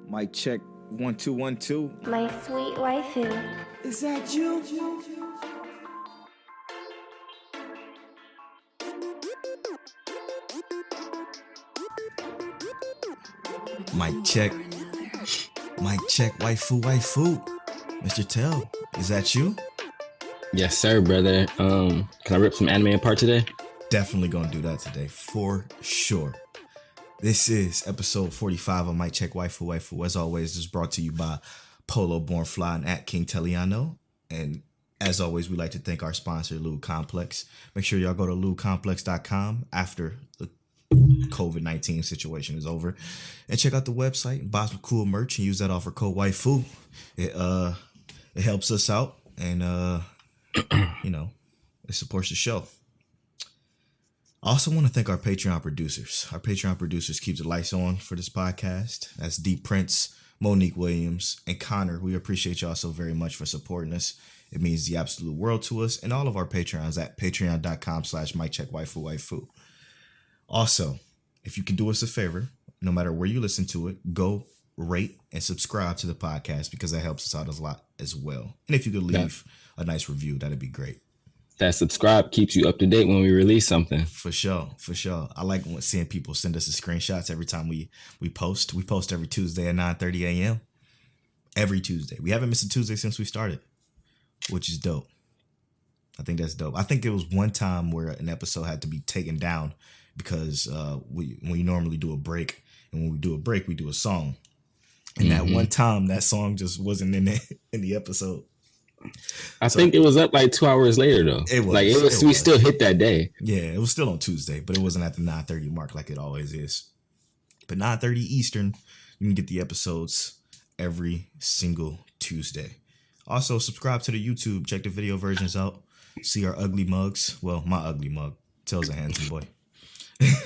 Mic check 1 2 1 2. My sweet waifu. Is that you? Mic check. Mic check. Waifu. Mr. Telle, is that you? Yes, sir, brother. Can I rip some anime apart today? Definitely gonna do that today for sure. This is episode 45 of Mic Check Waifu. As always, this is brought to you by Polow Born Fly and at King Telliano. And as always, we like to thank our sponsor, Lube Complex. Make sure y'all go to lubecomplex.com after the COVID-19 situation is over and check out the website and buy some cool merch and use that offer code Waifu. It helps us out and it supports the show. I also want to thank our Patreon producers. Our Patreon producers keep the lights on for this podcast. That's Deep Prince, Monique Williams, and Connor. We appreciate y'all so very much for supporting us. It means the absolute world to us. And all of our Patreons at patreon.com/miccheckwaifu. Also, if you can do us a favor, no matter where you listen to it, go rate and subscribe to the podcast because that helps us out a lot as well. And if you could leave a nice review, that'd be great. That subscribe keeps you up to date when we release something. For sure. I like seeing people send us the screenshots every time we post. We post every Tuesday at 9:30 a.m. Every Tuesday. We haven't missed a Tuesday since we started, which is dope. I think that's dope. I think it was one time where an episode had to be taken down because we normally do a break, and when we do a break, we do a song. And that one time, that song just wasn't in the episode. I think it was up like 2 hours later though. It was. We still hit that day. Yeah, it was still on Tuesday, but it wasn't at the 9:30 mark like it always is. But 9:30 Eastern, you can get the episodes every single Tuesday. Also, subscribe to the YouTube. Check the video versions out. See our ugly mugs. Well, my ugly mug. Tells a handsome boy.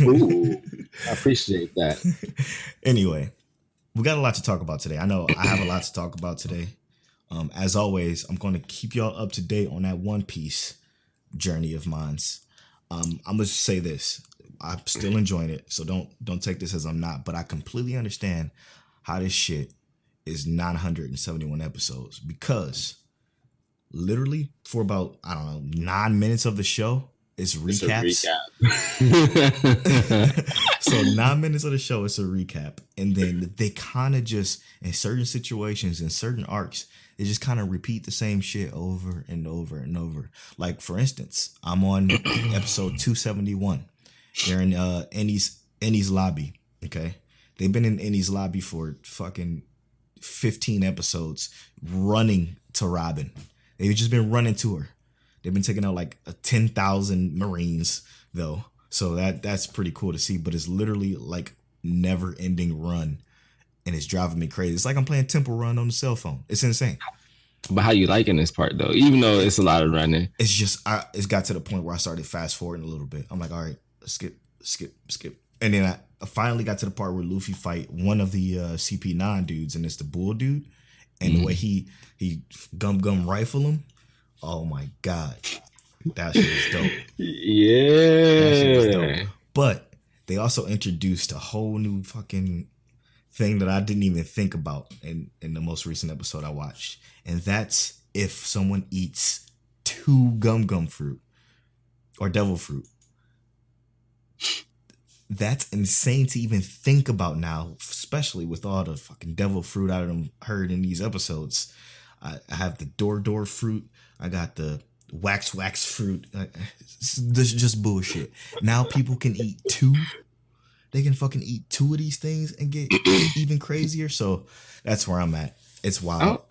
Ooh, I appreciate that. Anyway, we got a lot to talk about today. I know I have a lot to talk about today. As always, I'm going to keep y'all up to date on that One Piece journey of mine. I'm going to say this. I'm still enjoying it, so don't take this as I'm not. But I completely understand how this shit is 971 episodes because literally for about, 9 minutes of the show, it's recaps. So 9 minutes of the show, it's a recap. And then they kind of just, in certain situations, in certain arcs, they just kind of repeat the same shit over and over and over. Like, for instance, I'm on episode 271. They're in Eni's lobby, okay? They've been in Eni's lobby for fucking 15 episodes running to Robin. They've just been running to her. They've been taking out like 10,000 Marines, though. So that's pretty cool to see. But it's literally like never-ending run. And it's driving me crazy. It's like I'm playing Temple Run on the cell phone. It's insane. But how you liking this part, though? Even though it's a lot of running. It's just, it's got to the point where I started fast-forwarding a little bit. I'm like, all right, skip. And then I finally got to the part where Luffy fight one of the CP9 dudes, and it's the bull dude. And the way he gum rifle him. Oh my God. That shit is dope. Yeah. That shit is dope. But they also introduced a whole new fucking thing that I didn't even think about in the most recent episode I watched. And that's if someone eats 2 gum fruit or devil fruit. That's insane to even think about now, especially with all the fucking devil fruit I done heard in these episodes. I have the door fruit. I got the wax fruit. This is just bullshit. Now people can eat 2. They can fucking eat 2 of these things and get even crazier. So that's where I'm at. It's wild.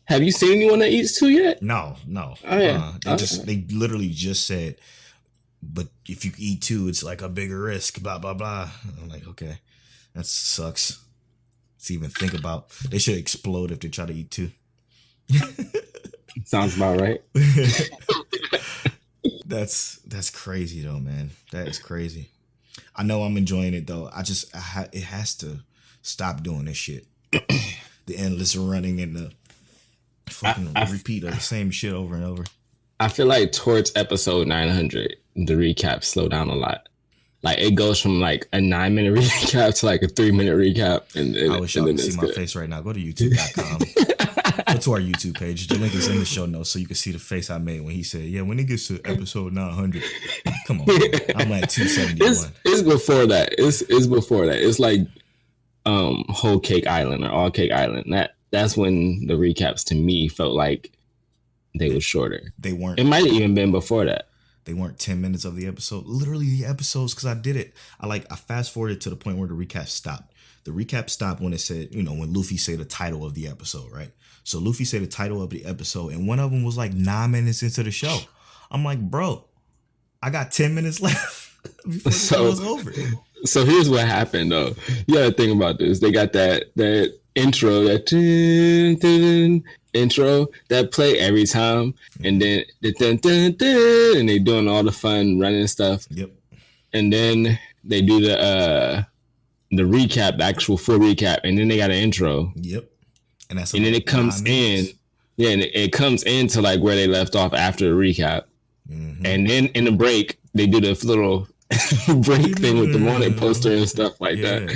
Have you seen anyone that eats 2 yet? No. Oh, yeah. They literally just said, but if you eat 2, it's like a bigger risk, blah, blah, blah. I'm like, okay, that sucks to even think about. They should explode if they try to eat 2. Sounds about right. That's crazy though, man. That is crazy. I know I'm enjoying it though. It has to stop doing this shit. The endless running and the fucking repeat of the same shit over and over. I feel like towards episode 900, the recaps slow down a lot. Like it goes from like a 9-minute recap to like a 3-minute recap. And I wish y'all could see my face right now. Go to youtube.com. Go to our YouTube page. The link is in the show notes so you can see the face I made when he said, "Yeah, when it gets to episode 900." Come on, I'm at 271. It's before that. It's before that. It's like Whole Cake Island or All Cake Island. That's when the recaps to me felt like they were shorter. They weren't. It might have even been before that. They weren't 10 minutes of the episode. Literally the episodes, because I did it. I fast forwarded to the point where the recap stopped. The recap stopped when it said, when Luffy said the title of the episode, right? So Luffy said the title of the episode, and one of them was like 9 minutes into the show. I'm like, bro, I got 10 minutes left before the show was over. So here's what happened, though. You gotta think about this. They got that intro, that intro that play every time, and then and they doing all the fun running stuff. Yep. And then they do the recap, the actual full recap, and then they got an intro. Yep. And then it comes in. Yeah, and it comes into like where they left off after the recap. Mm-hmm. And then in the break, they do the little break thing with the morning poster and stuff like that.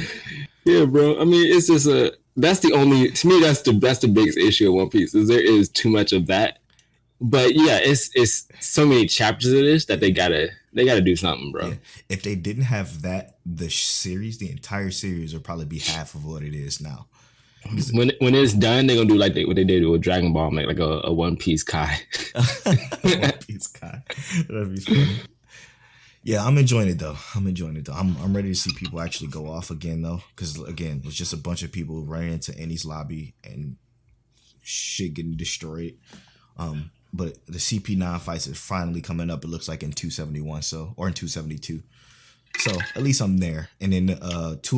Yeah, bro. I mean, it's just that's the only, to me, that's the biggest issue of One Piece, is there is too much of that. But yeah, it's so many chapters of this that they gotta do something, bro. Yeah. If they didn't have that, the entire series would probably be half of what it is now. When it's done, they're gonna do like what they did with Dragon Ball, make like a One Piece Kai. One Piece Kai. That'd be funny. Yeah, I'm enjoying it though. I'm ready to see people actually go off again though, because again, it's just a bunch of people running into Annie's lobby and shit getting destroyed. But the CP9 fights is finally coming up. It looks like in 271, or in 272. So at least I'm there. And then 2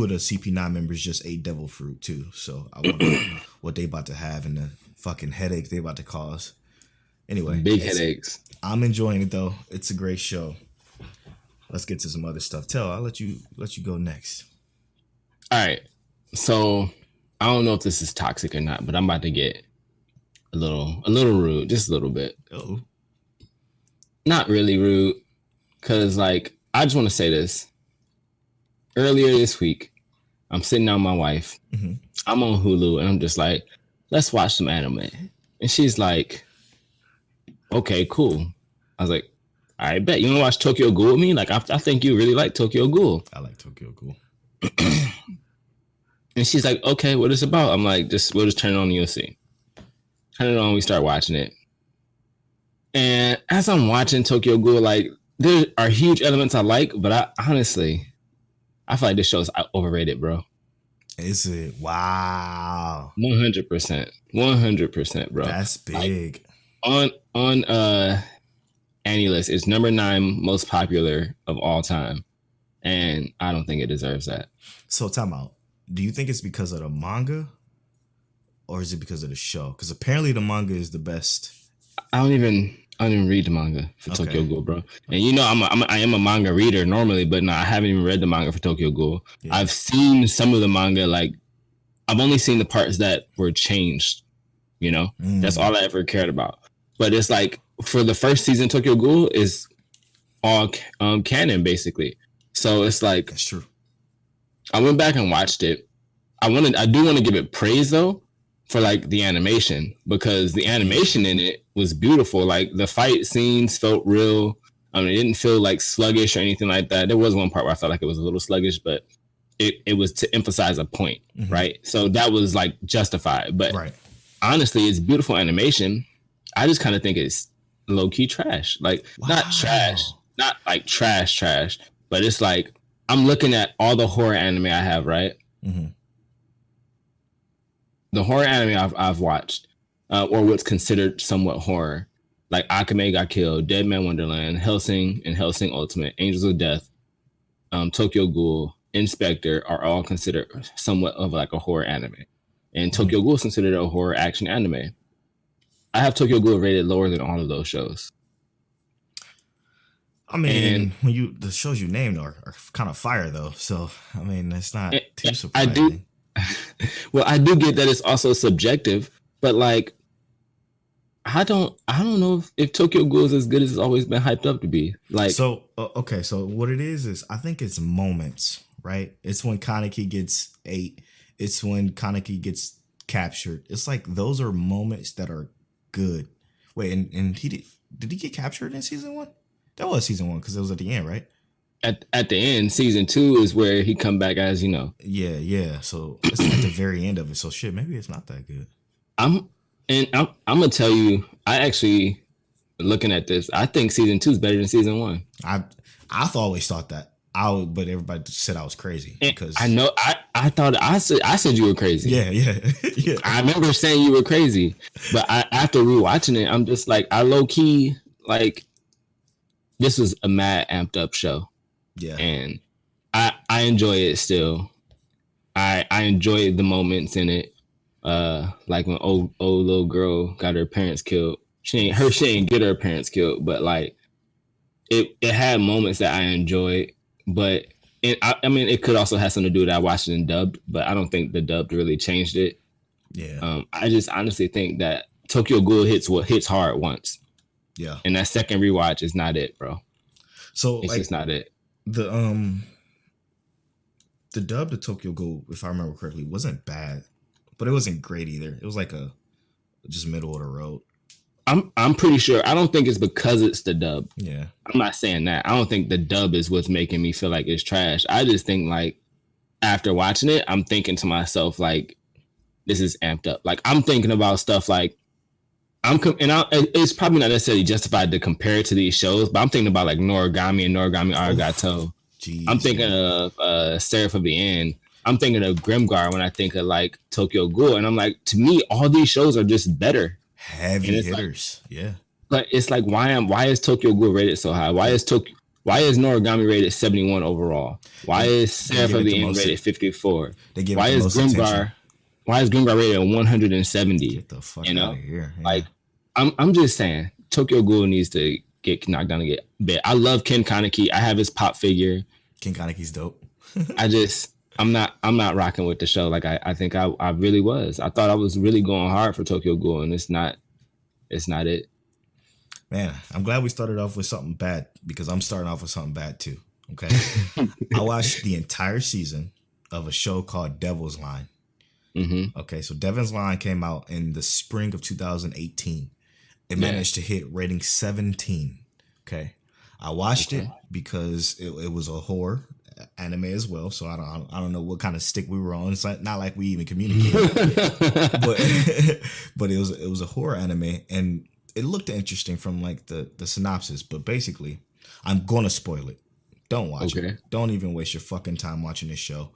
of the CP9 members just ate devil fruit too. So I wonder what they about to have and the fucking headache they about to cause. Anyway, big headaches. I'm enjoying it though. It's a great show. Let's get to some other stuff. Tell, I'll let you go next. All right. So I don't know if this is toxic or not, but I'm about to get a little rude, just a little bit. Oh, not really rude, because like I just want to say this. Earlier this week, I'm sitting down with my wife. Mm-hmm. I'm on Hulu, and I'm just like, let's watch some anime. And she's like, okay, cool. I was like, I bet. You want to watch Tokyo Ghoul with me? Like, I think you really like Tokyo Ghoul. I like Tokyo Ghoul. And she's like, okay, what is it about? I'm like, we'll just turn it on and you'll see. Turn it on, we start watching it. And as I'm watching Tokyo Ghoul, like, there are huge elements I like, but I honestly feel like this show is overrated, bro. Is it? Wow. 100%. 100%, bro. That's big. Like, on Annie list, it's number 9 most popular of all time. And I don't think it deserves that. So time out. Do you think it's because of the manga? Or is it because of the show? Because apparently the manga is the best. I don't even read the manga for Tokyo Ghoul, bro. And you know, I am a manga reader normally, but no, I haven't even read the manga for Tokyo Ghoul. Yeah. I've seen some of the manga, like I've only seen the parts that were changed. You know, that's all I ever cared about. But it's like for the first season, Tokyo Ghoul is all canon basically. So it's like that's true. I went back and watched it. I do want to give it praise though, for like the animation, because the animation in it was beautiful. Like the fight scenes felt real. I mean, it didn't feel like sluggish or anything like that. There was one part where I felt like it was a little sluggish, but it was to emphasize a point, right? So that was like justified. But honestly, it's beautiful animation. I just kind of think it's low key trash. Like not like trash, but it's like I'm looking at all the horror anime I have, right? Mm-hmm. The horror anime I've watched, or what's considered somewhat horror, like Akame Got Killed, Dead Man Wonderland, Hellsing and Hellsing Ultimate, Angels of Death, Tokyo Ghoul, Inspector, are all considered somewhat of like a horror anime. And Tokyo Ghoul is considered a horror action anime. I have Tokyo Ghoul rated lower than all of those shows. I mean, the shows you named are kind of fire though. So, I mean, it's not too surprising. Well, I do get that it's also subjective, but like I don't know if Tokyo Ghoul is as good as it's always been hyped up to be. Like, So okay, so what it is I think it's moments, right? It's when Kaneki gets ate. It's when Kaneki gets captured. It's like those are moments that are good. Wait, and did he get captured in season one? That was season one because it was at the end, right? at the end, season 2 is where he come back as, you know. Yeah, yeah. So it's at the very end of it. So shit, maybe it's not that good. I'm gonna tell you, I actually looking at this, I think season 2 is better than season 1. I've always thought that. But everybody said I was crazy because I know I thought I said you were crazy. Yeah, yeah, yeah. I remember saying you were crazy, but after rewatching it, I'm just like, I low key like, this was a mad amped up show. Yeah, and I enjoy it still. I enjoy the moments in it. Like when old little girl got her parents killed. She ain't get her parents killed, but like it had moments that I enjoyed. But I mean, it could also have something to do with I watched it in dubbed, but I don't think the dubbed really changed it. Yeah. I just honestly think that Tokyo Ghoul hits hard once. Yeah. And that second rewatch is not it, bro. So it's just not it. The dub to Tokyo Ghoul, if I remember correctly, wasn't bad, but it wasn't great either. It was like a just middle of the road. I'm pretty sure. I don't think it's because it's the dub. Yeah. I'm not saying that. I don't think the dub is what's making me feel like it's trash. I just think like after watching it, I'm thinking to myself like, this is amped up. Like I'm thinking about stuff like it's probably not necessarily justified to compare it to these shows, but I'm thinking about like Noragami and Noragami Arigato. Jeez, I'm thinking of Seraph of the End. I'm thinking of Grimgar when I think of like Tokyo Ghoul, and I'm like, to me, all these shows are just better. Heavy hitters, like, yeah. But it's like, why is Tokyo Ghoul rated so high? Why is Noragami rated 71 overall? Why is Seraph of the End rated 54? Why is Grimgar rated 170? Get the fuck out of here! Yeah. Like, I'm just saying, Tokyo Ghoul needs to get knocked down and get bit. I love Ken Kaneki. I have his pop figure. Ken Kaneki's dope. I'm not rocking with the show. Like I think I really was. I thought I was really going hard for Tokyo Ghoul, and it's not it. Man, I'm glad we started off with something bad because I'm starting off with something bad too. Okay. I watched the entire season of a show called Devil's Line. Mm-hmm. Okay, so Devil's Line came out in the spring of 2018. It managed to hit rating 17. Okay. I watched it because it was a horror anime as well, so I don't know what kind of stick we were on. It's not like we even communicated, but it was a horror anime, and it looked interesting from like the synopsis. But basically, I'm gonna spoil it. Don't watch it. Don't even waste your fucking time watching this show.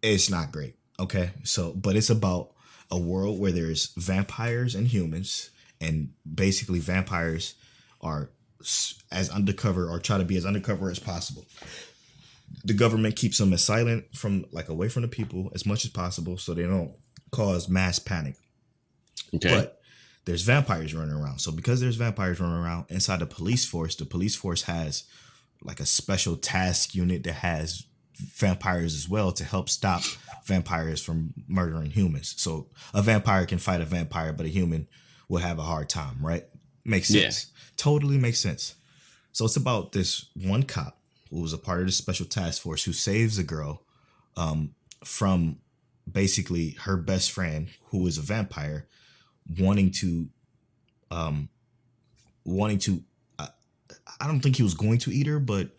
It's not great. Okay, so but it's about a world where there's vampires and humans, and basically vampires are as undercover or try to be as undercover as possible. The government keeps them as silent from like away from the people as much as possible so they don't cause mass panic. Okay. But there's vampires running around. So because there's vampires running around inside the police force has like a special task unit that has vampires as well to help stop vampires from murdering humans. So a vampire can fight a vampire, but a human will have a hard time, right? Makes sense. Yeah. Totally makes sense. So it's about this one cop who was a part of the special task force who saves a girl from basically her best friend who is a vampire wanting to I don't think he was going to eat her, but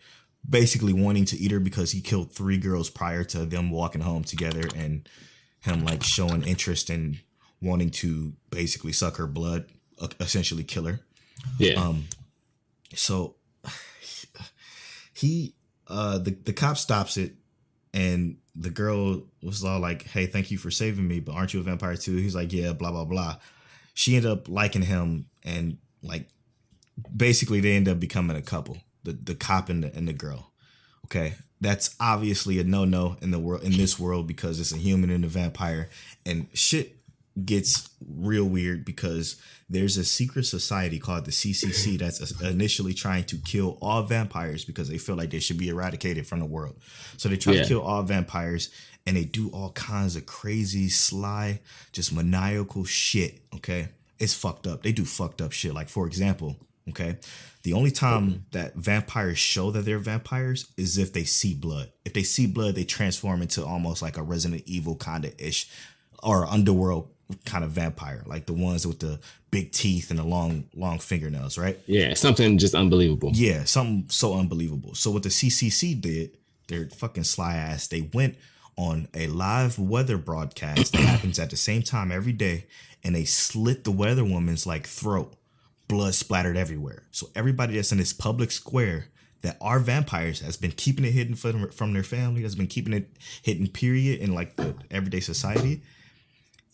basically wanting to eat her because he killed 3 girls prior to them walking home together, and him like showing interest in wanting to basically suck her blood, essentially kill her. Yeah. So he the cop stops it, and the girl was all like, "Hey, thank you for saving me, but aren't you a vampire too?" He's like, "Yeah, blah blah blah." She ended up liking him, and like basically they end up becoming a couple. The cop and the girl. Okay, that's obviously a no in this world because it's a human and a vampire, and shit gets real weird because there's a secret society called the CCC that's initially trying to kill all vampires because they feel like they should be eradicated from the world. So they try to kill all vampires, and they do all kinds of crazy, sly, just maniacal shit. Okay, it's fucked up. They do fucked up shit. Like, for example, okay, the only time that vampires show that they're vampires is if they see blood. If they see blood, they transform into almost like a Resident Evil kind of ish or underworld kind of vampire, like the ones with the big teeth and the long fingernails, right? Yeah, something just unbelievable. Yeah, something so unbelievable. So what the CCC did, their fucking sly ass, they went on a live weather broadcast that happens at the same time every day, and they slit the weather woman's like throat. Blood splattered everywhere. So everybody that's in this public square that are vampires has been keeping it hidden from their family, has been keeping it hidden, period, in like the everyday society.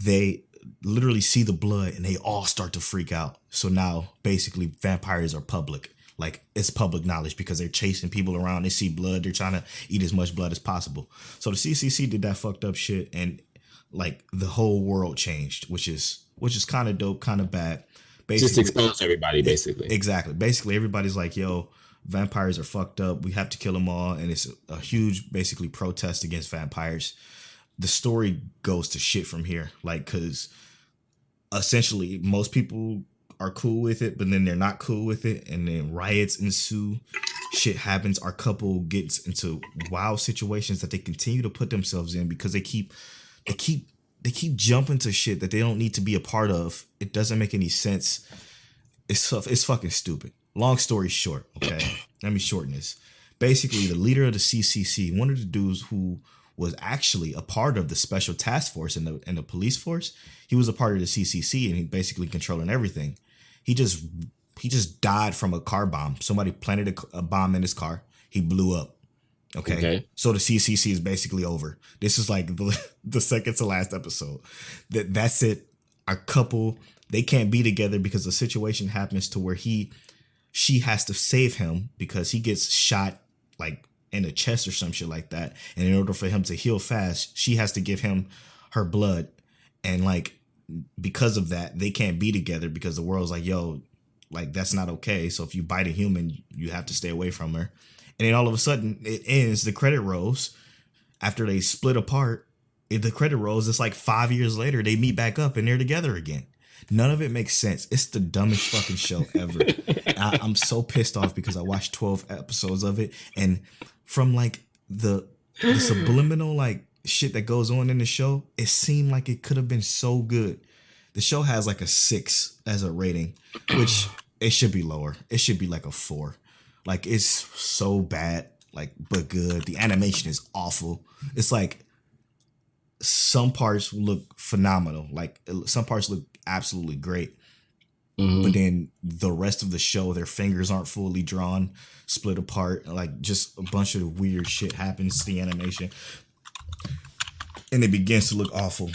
They literally see the blood and they all start to freak out. So now basically vampires are public. Like, it's public knowledge because they're chasing people around. They see blood. They're trying to eat as much blood as possible. So the CCC did that fucked up shit, and like the whole world changed, which is kind of dope, kind of bad. Basically, just expose everybody, basically. Exactly. Basically, everybody's like, yo, vampires are fucked up. We have to kill them all. And it's a huge, basically, protest against vampires. The story goes to shit from here. Like, because essentially most people are cool with it, but then they're not cool with it. And then riots ensue. Shit happens. Our couple gets into wild situations that they continue to put themselves in because they keep jumping to shit that they don't need to be a part of. It doesn't make any sense. It's fucking stupid. Long story short, okay? Let me shorten this. Basically, the leader of the CCC, one of the dudes who was actually a part of the special task force and the police force, he was a part of the CCC, and he basically controlling everything. He just died from a car bomb. Somebody planted a bomb in his car. He blew up. Okay. So the CCC is basically over. This is like the second to last episode. That's it. Our couple, they can't be together because the situation happens to where she has to save him because he gets shot like in the chest or some shit like that. And in order for him to heal fast, she has to give him her blood. And like, because of that, they can't be together because the world's like, yo, like, that's not okay. So if you bite a human, you have to stay away from her. And then all of a sudden it ends. The credit rolls after they split apart. The credit rolls. It's like 5 years later, they meet back up and they're together again. None of it makes sense. It's the dumbest fucking show ever. I'm so pissed off because I watched 12 episodes of it. And from like the subliminal like shit that goes on in the show, it seemed like it could have been so good. The show has like a 6 as a rating, which it should be lower. It should be like a 4. Like, it's so bad, like, but good. The animation is awful. It's like some parts look phenomenal. Like, some parts look absolutely great. Mm-hmm. But then the rest of the show, their fingers aren't fully drawn, split apart. Like, just a bunch of weird shit happens to the animation. And it begins to look awful.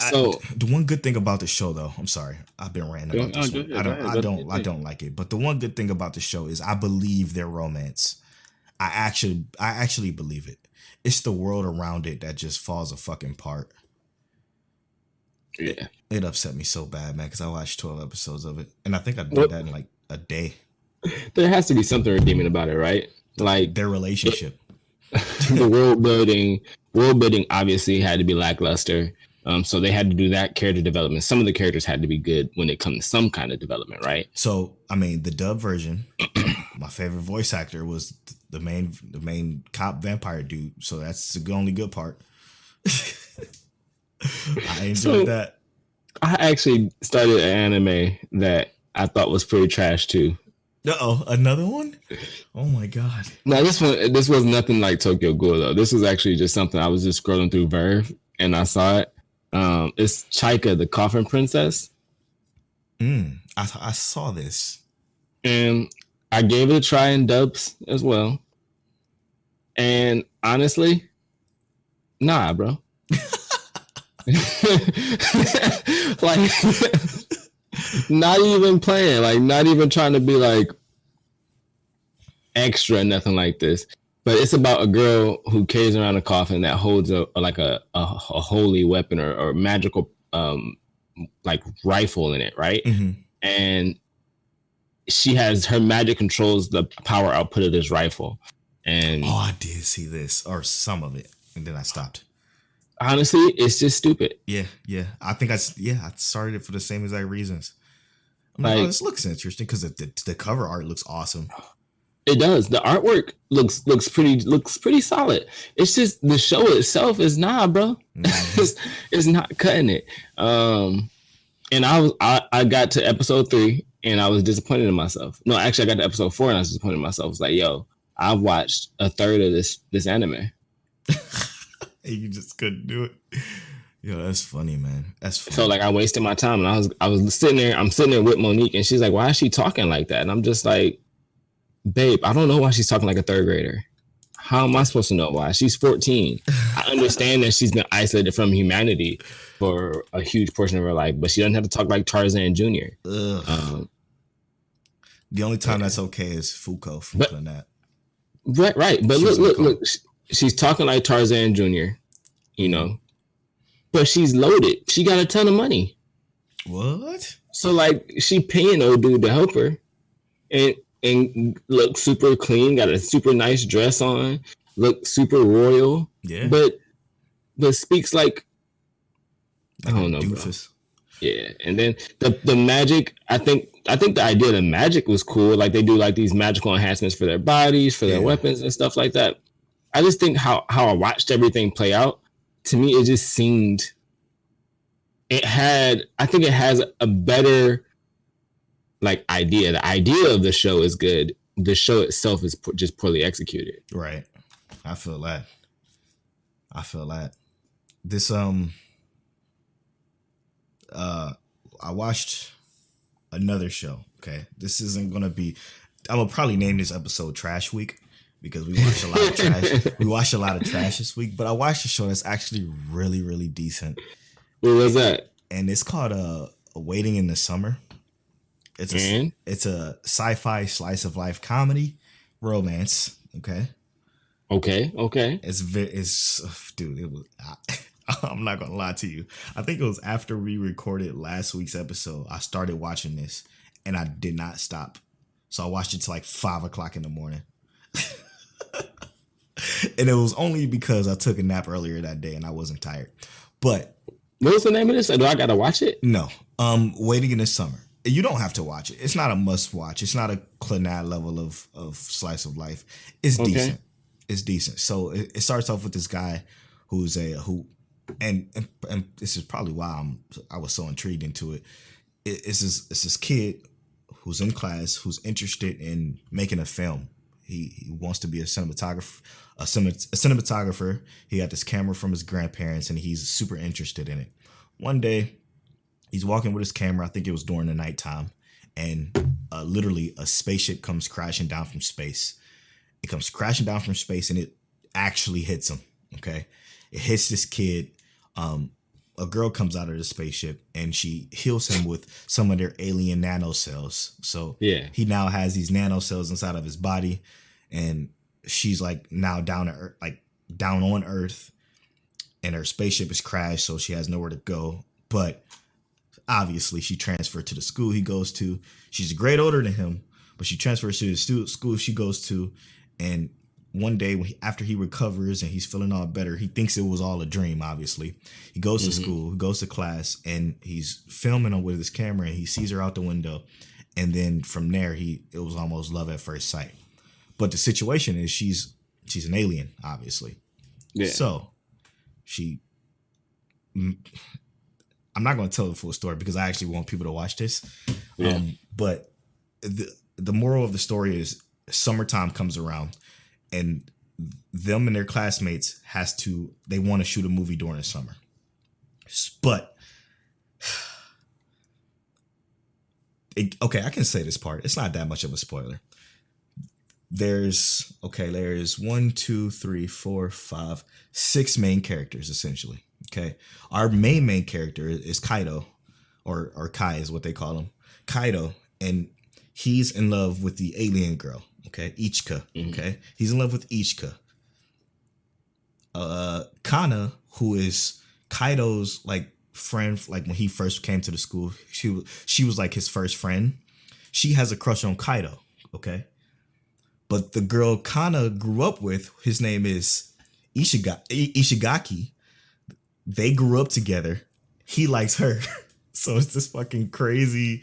So the one good thing about the show, though, I'm sorry, I've been ranting about this one. I don't like it. But the one good thing about the show is I believe their romance. I actually believe it. It's the world around it that just falls a fucking part. Yeah, it upset me so bad, man, because I watched 12 episodes of it, and I think I did that in like a day. There has to be something redeeming about it, right? Like their relationship. The world building obviously had to be lackluster. So they had to do that character development. Some of the characters had to be good when it comes to some kind of development, right? So, I mean, the dub version, my favorite voice actor was the main cop vampire dude. So that's the only good part. I enjoyed that. I actually started an anime that I thought was pretty trash too. Uh-oh, another one? Oh my god. No, this was nothing like Tokyo Ghoul though. This was actually just something I was just scrolling through Verve and I saw it. It's Chika, the Coffin Princess. I saw this. And I gave it a try in dubs as well. And honestly, nah, bro. Like, not even playing, like, not even trying to be like extra, nothing like this. But it's about a girl who carries around a coffin that holds a holy weapon or magical like rifle in it, right? Mm-hmm. And her magic controls the power output of this rifle. And I did see this or some of it, and then I stopped. honestly, it's just stupid. Yeah, yeah. I think I started it for the same exact reasons. I'm like, oh, Like this looks interesting because the cover art looks awesome. it does. The artwork looks pretty solid. It's just the show itself is not, bro. It's not cutting it. And I got to episode 3 and I was disappointed in myself. No, actually, I got to episode 4 and I was disappointed in myself. I was like, yo, I've watched a third of this anime. You just couldn't do it. Yo, that's funny, man. That's funny. So like I wasted my time, and I was sitting there. I'm sitting there with Monique, and she's like, "Why is she talking like that?" And I'm just like, "Babe, I don't know why she's talking like a third grader. How am I supposed to know why? She's 14. I understand that she's been isolated from humanity for a huge portion of her life, but she doesn't have to talk like Tarzan Jr. The only time that's okay is Fuko from that. Right. But look. She's talking like Tarzan Jr., you know, but she's loaded. She got a ton of money. What? So like she paying old dude to help her and look super clean, got a super nice dress on, look super royal. Yeah. But speaks like I don't know, doofus. Bro. Yeah. And then the magic, I think the idea of the magic was cool. Like they do like these magical enhancements for their bodies, for their weapons and stuff like that. I just think how I watched everything play out, to me, it just seemed I think it has a better like idea. The idea of the show is good. The show itself is just poorly executed. Right. I feel that. This, I watched another show. Okay. This isn't going to be, I'm going to probably name this episode Trash Week. Because we watched a lot of trash. We watched a lot of trash this week, but I watched a show that's actually really, really decent. What was that? And it's called Waiting in the Summer. It's a sci-fi slice of life comedy romance. Okay. Dude. It was. I'm not gonna lie to you. I think it was after we recorded last week's episode. I started watching this, and I did not stop. So I watched it till like 5:00 in the morning. And it was only because I took a nap earlier that day and I wasn't tired. But what was the name of this? Do I gotta watch it? No. Waiting in the Summer. You don't have to watch it. It's not a must watch. It's not a Clannad level of slice of life. It's decent. It's decent. So it starts off with this guy and this is probably why I was so intrigued into it. It's this kid who's in class who's interested in making a film. He wants to be a cinematographer. He got this camera from his grandparents and he's super interested in it. One day, he's walking with his camera. I think it was during the nighttime. And literally a spaceship comes crashing down from space. It comes crashing down from space and it actually hits him. Okay. It hits this kid. A girl comes out of the spaceship and she heals him with some of their alien nanocells. So he now has these nanocells inside of his body, and she's like now down on Earth, and her spaceship is crashed, so she has nowhere to go. But obviously, she transferred to the school he goes to. She's a grade older than him, but she transfers to the school she goes to, and one day, after he recovers and he's feeling all better, he thinks it was all a dream, obviously. He goes to school, he goes to class, and he's filming her with his camera, and he sees her out the window. And then from there, it was almost love at first sight. But the situation is she's an alien, obviously. Yeah. So I'm not going to tell the full story because I actually want people to watch this. Yeah. But the moral of the story is summertime comes around. And them and their classmates they want to shoot a movie during the summer. But, okay, I can say this part. It's not that much of a spoiler. There's 1, 2, 3, 4, 5, 6 main characters, essentially. Okay. Our main character is Kaido, or Kai is what they call him. Kaido, and he's in love with the alien girl. Okay, Ichika. Okay, he's in love with Ichika. Kana, who is Kaido's like friend, like when he first came to the school, she was like his first friend. She has a crush on Kaido. Okay, but the girl Kana grew up with, his name is Ishigaki. they grew up together. He likes her. So it's this fucking crazy,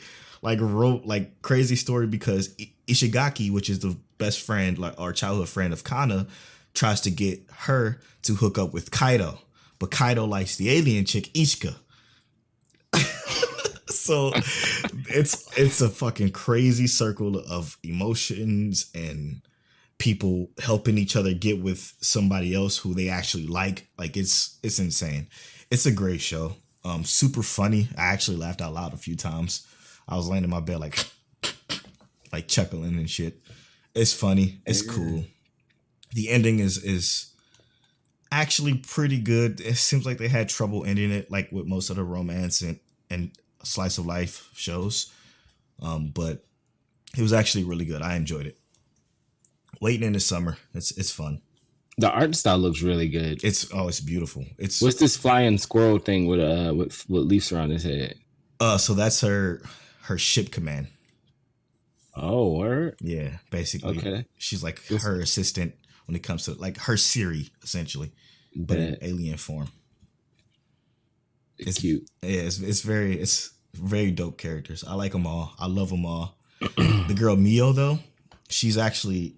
crazy story because Ishigaki, which is the best friend, like our childhood friend of Kana, tries to get her to hook up with Kaido. But Kaido likes the alien chick, Ishika. So it's a fucking crazy circle of emotions and people helping each other get with somebody else who they actually like. Like it's insane. It's a great show. Super funny. I actually laughed out loud a few times. I was laying in my bed like chuckling and shit. It's funny. It's cool. The ending is actually pretty good. It seems like they had trouble ending it, like with most of the romance and slice of life shows. But it was actually really good. I enjoyed it. Waiting in the summer. It's fun. The art style looks really good. It's beautiful. What's this flying squirrel thing with leaves around his head? So that's her ship command. Oh, word? Yeah, basically. Okay. She's like her assistant when it comes to like her Siri, essentially, but in alien form. It's cute. Yeah, it's very dope characters. I like them all. I love them all. The girl Mio though, she's actually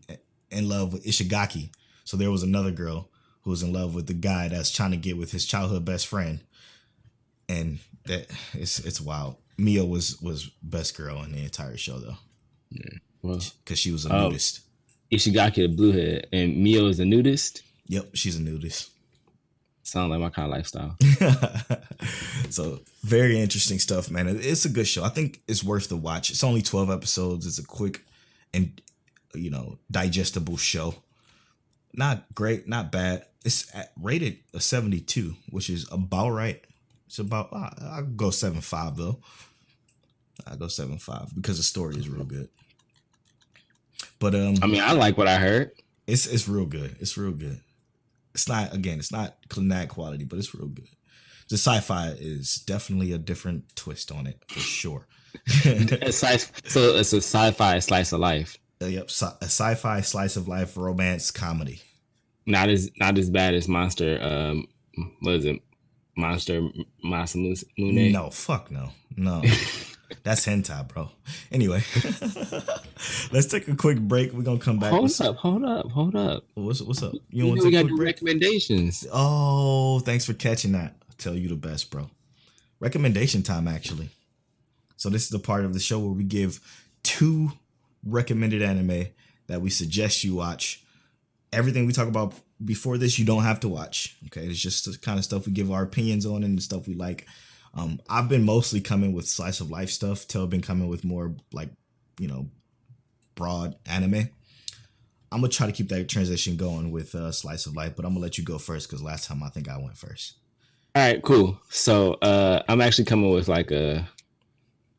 in love with Ishigaki. So there was another girl who was in love with the guy that's trying to get with his childhood best friend, and that it's wild. Mio was best girl in the entire show though. Yeah, well, because she was a nudist. Ishigaki the bluehead, and Mio is a nudist. Yep, she's a nudist. Sounds like my kind of lifestyle. So very interesting stuff, man. It's a good show. I think it's worth the watch. It's only 12 episodes. It's a quick and digestible show. Not great, not bad. It's rated a 72, which is about right. It's about I'll go 7.5 though. I'll go 7.5 because the story is real good. But I mean, I like what I heard. It's real good. It's real good. It's not Clannad quality, but it's real good. The sci-fi is definitely a different twist on it for sure. So it's a sci-fi slice of life. Yep, a sci-fi slice of life romance comedy. Not as bad as Monster. What is it? Monster Masamune? No, fuck no. That's hentai, bro. Anyway, let's take a quick break. We're gonna come back. Hold up. What's up? You want to take a quick break? Recommendations. Oh, thanks for catching that. I'll tell you the best, bro. Recommendation time, actually. So this is the part of the show where we give 2 recommended anime that we suggest you watch. Everything we talk about before this, you don't have to watch. Okay, it's just the kind of stuff we give our opinions on and the stuff we like. I've been mostly coming with slice of life stuff. Tell been coming with more like, broad anime. I'm gonna try to keep that transition going with slice of life, but I'm gonna let you go first because last time I think I went first. All right, cool. So I'm actually coming with like a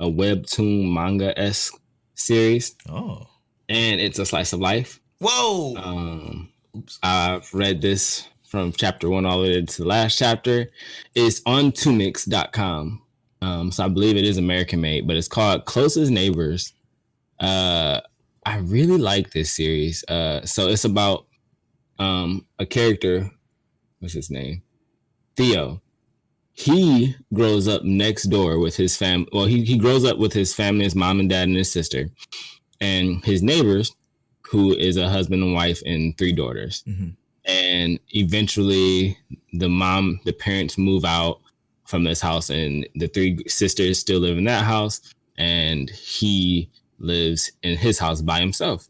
webtoon manga-esque series. Oh, and it's a slice of life. Whoa. I've read this from chapter 1 all the way to the last chapter. It's on Tumix.com. So I believe it is American made, but it's called Closest Neighbors. I really like this series. So it's about a character. What's his name? Theo. He grows up next door with his family. Well, he grows up with his family, his mom and dad and his sister. And his neighbors, who is a husband and wife and 3 daughters. Mm-hmm. And eventually the parents move out from this house and the 3 sisters still live in that house. And he lives in his house by himself.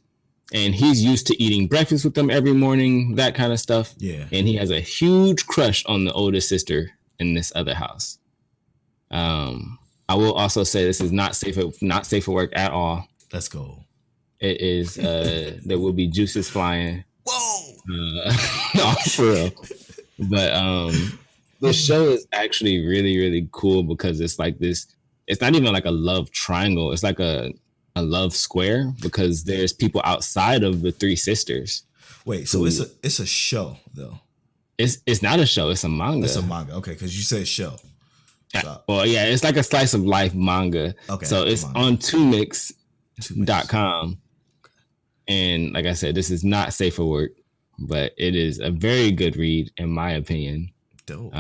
And he's used to eating breakfast with them every morning, that kind of stuff. Yeah. And he has a huge crush on the oldest sister in this other house. I will also say this is not safe for work at all. Let's go. It is. There will be juices flying. Whoa! No, for real. But the show is actually really, really cool because it's like this. It's not even like a love triangle. It's like a love square because there's people outside of the 3 sisters. Wait, so it's a show though. It's not a show. It's a manga. It's a manga. Okay, because you said show. So. Well, yeah, it's like a slice of life manga. Okay. So it's on Tumix.com. And like I said, this is not safe for work, but it is a very good read in my opinion. Dope.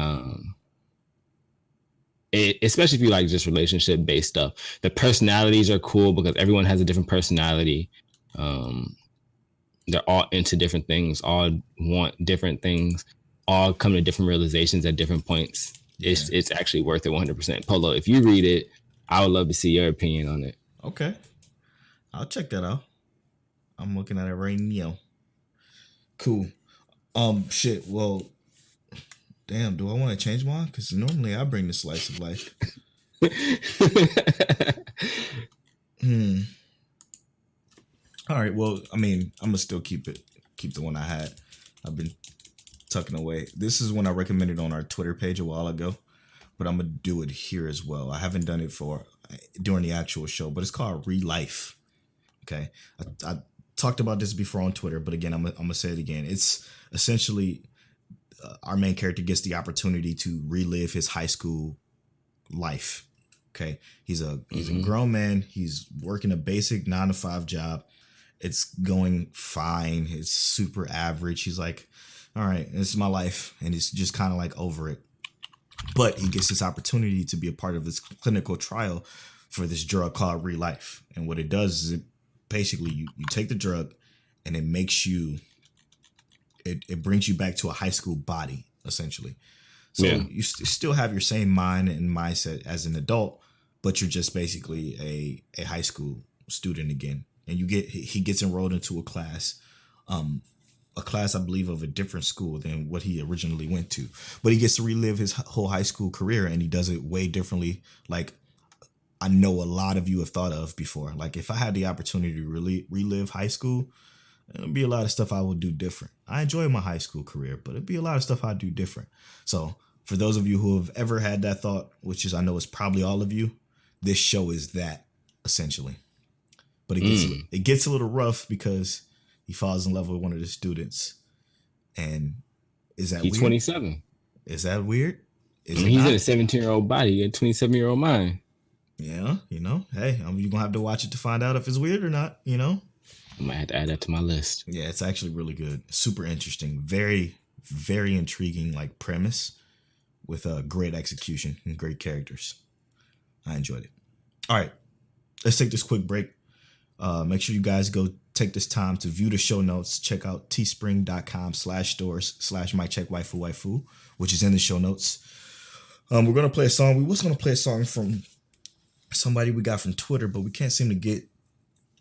especially if you like just relationship based stuff. The personalities are cool because everyone has a different personality. They're all into different things, all want different things, all come to different realizations at different points. Yeah. It's actually worth it 100%. Polo, if you read it, I would love to see your opinion on it. Okay. I'll check that out. I'm looking at it right now. Cool. Shit. Well, damn. Do I want to change mine? Because normally I bring the slice of life. All right. Well, I mean, I'm gonna still keep the one I had. I've been tucking away. This is one I recommended on our Twitter page a while ago, but I'm gonna do it here as well. I haven't done it during the actual show, but it's called Relife. Okay. I talked about this before on Twitter, but again, I'm gonna say it again. It's essentially our main character gets the opportunity to relive his high school life. Okay, he's a grown man. He's working a basic 9-to-5 job. It's going fine. It's super average. He's like, all right, this is my life, and he's just kind of like over it. But he gets this opportunity to be a part of this clinical trial for this drug called Relife. And what it does is it basically you take the drug and it makes you, it brings you back to a high school body, essentially. So you still have your same mind and mindset as an adult, but you're just basically a high school student again. And he gets enrolled into a class, I believe, of a different school than what he originally went to. But he gets to relive his whole high school career, and he does it way differently. Like I know a lot of you have thought of before. Like if I had the opportunity to really relive high school, there'd be a lot of stuff I would do different. I enjoy my high school career, but it'd be a lot of stuff I'd do different. So for those of you who have ever had that thought, which is I know it's probably all of you, this show is that essentially. But it gets a little rough because he falls in love with one of the students. And is that He's weird? 27. Is that weird? He's in a 17-year-old body, a 27-year-old mind. Yeah, hey, you're going to have to watch it to find out if it's weird or not, I might have to add that to my list. Yeah, it's actually really good. Super interesting. Very, very intriguing like premise with great execution and great characters. I enjoyed it. All right, let's take this quick break. Make sure you guys go take this time to view the show notes. Check out teespring.com/stores/mycheckwaifu, which is in the show notes. We're going to play a song. We was going to play a song from somebody we got from Twitter, but we can't seem to get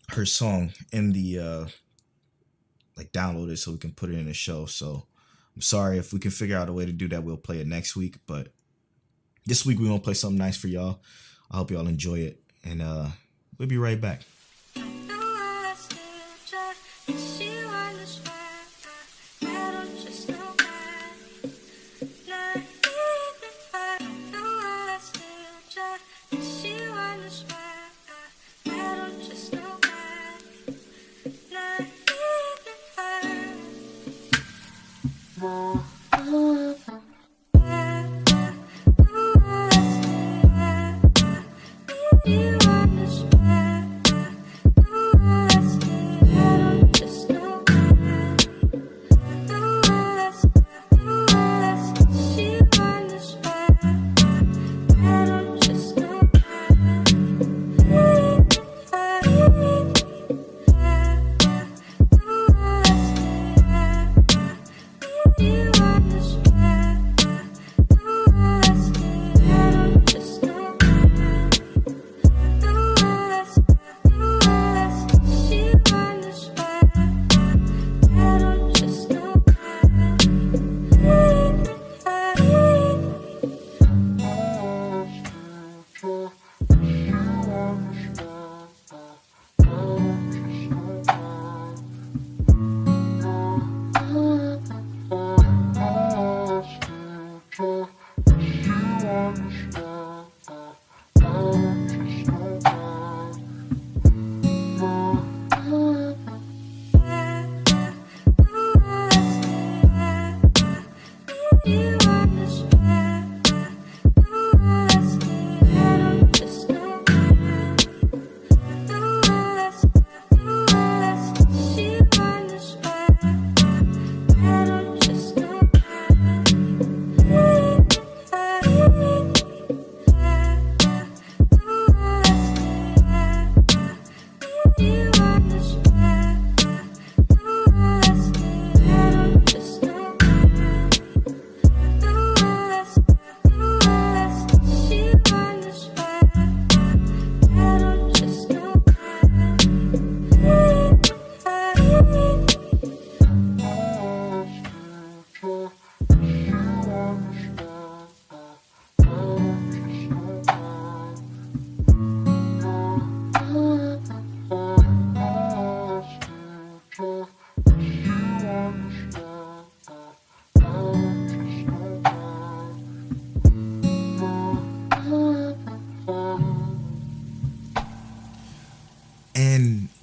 her song in the download it so we can put it in the show. So I'm sorry. If we can figure out a way to do that, we'll play it next week. But this week we're going to play something nice for y'all. I hope y'all enjoy it. And we'll be right back.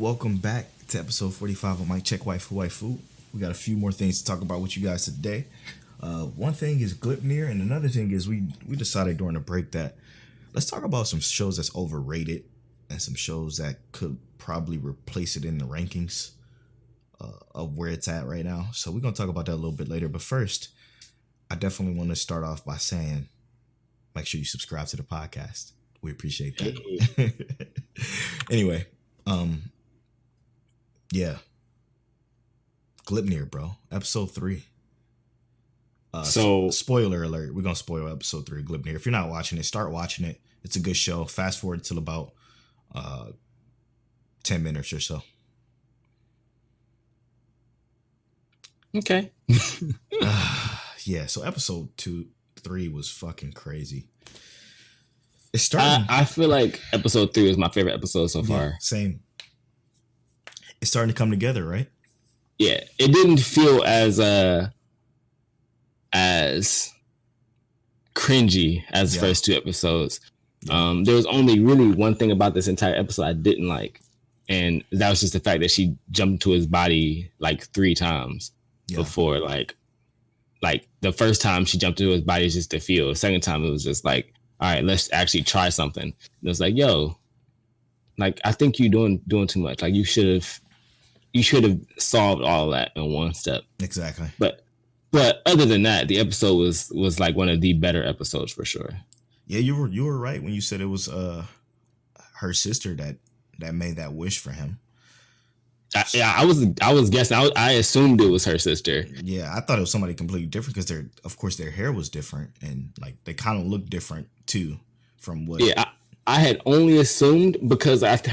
welcome back to episode 45 of Mic Check Waifu. We got a few more things to talk about with you guys today. One thing is Glipnir, and another thing is we decided during the break that let's talk about some shows that's overrated and some shows that could probably replace it in the rankings of where it's at right now. So we're going to talk about that a little bit later. But first, I definitely want to start off by saying, make sure you subscribe to the podcast. We appreciate that. Anyway, yeah. Glipnir, bro. Episode 3. So spoiler alert, we're gonna spoil episode 3 of Glipnir. If you're not watching it, start watching it. It's a good show. Fast forward till about 10 minutes or so. Okay. Yeah, so episode 3 was fucking crazy. It started. I feel like episode 3 was my favorite episode so far. Same. It's starting to come together, right? Yeah, it didn't feel as cringy as the first 2 episodes. There was only really one thing about this entire episode I didn't like, and that was just the fact that she jumped to his body like 3 times before. Like the first time she jumped into his body just to feel. The second time it was just like, all right, let's actually try something. And it was like, yo, like I think you're doing too much. Like you should have solved all that in one step. Exactly. But other than that, the episode was like one of the better episodes for sure. Yeah, you were right when you said it was her sister that made that wish for him. I was guessing. I assumed it was her sister. Yeah, I thought it was somebody completely different because their hair was different and like they kind of looked different too from what. Yeah, I had only assumed because after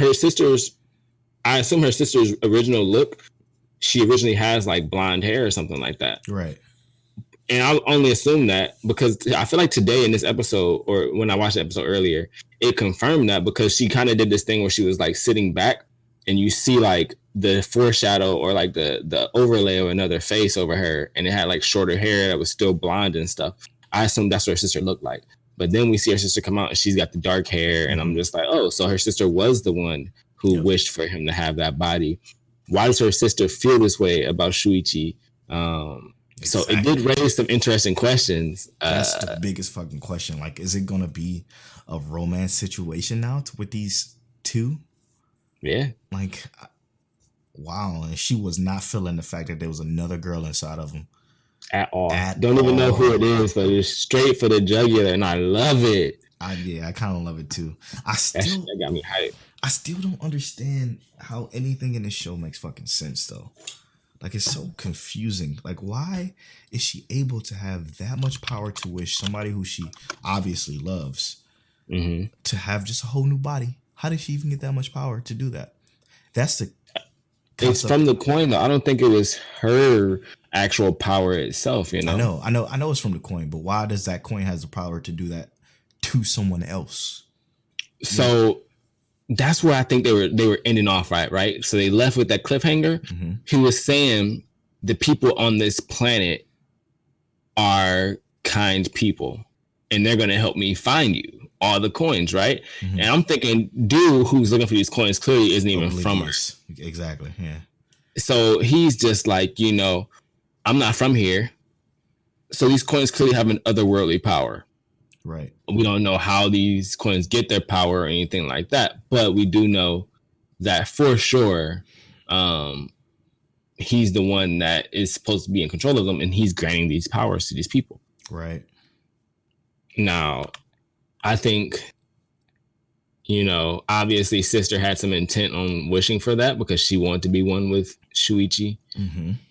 I assume her sister's original look, she originally has like blonde hair or something like that. Right. And I only assumed that because I feel like today in this episode, or when I watched the episode earlier, it confirmed that because she kind of did this thing where she was like sitting back and you see like the foreshadow or like the overlay of another face over her, and it had like shorter hair that was still blonde and stuff. I assumed that's what her sister looked like. But then we see her sister come out and she's got the dark hair, and I'm just like, oh, so her sister was the one who wished for him to have that body. Why does her sister feel this way about Shuichi? So it did raise some interesting questions. That's the biggest fucking question. Like, is it gonna be a romance situation now with these two? Yeah. Like, wow. And she was not feeling the fact that there was another girl inside of him at all. Don't even know who it is, but it's straight for the jugular, and I love it. I kind of love it too. That got me hyped. I still don't understand how anything in this show makes fucking sense though. Like, it's so confusing. Like, why is she able to have that much power to wish somebody who she obviously loves to have just a whole new body? How did she even get that much power to do that? That's the concept. It's from the coin though. I don't think it was her actual power itself, you know? I know it's from the coin, but why does that coin has the power to do that to someone else? So that's where I think they were ending off right. So they left with that cliffhanger. He was saying the people on this planet are kind people, and they're gonna help me find you all the coins, right? And I'm thinking, dude who's looking for these coins clearly isn't even from us. Exactly. Yeah. So he's just like, I'm not from here. So these coins clearly have an otherworldly power. Right. We don't know how these coins get their power or anything like that, but we do know that for sure he's the one that is supposed to be in control of them, and he's granting these powers to these people. Right. Now, I think, obviously sister had some intent on wishing for that because she wanted to be one with Shuichi,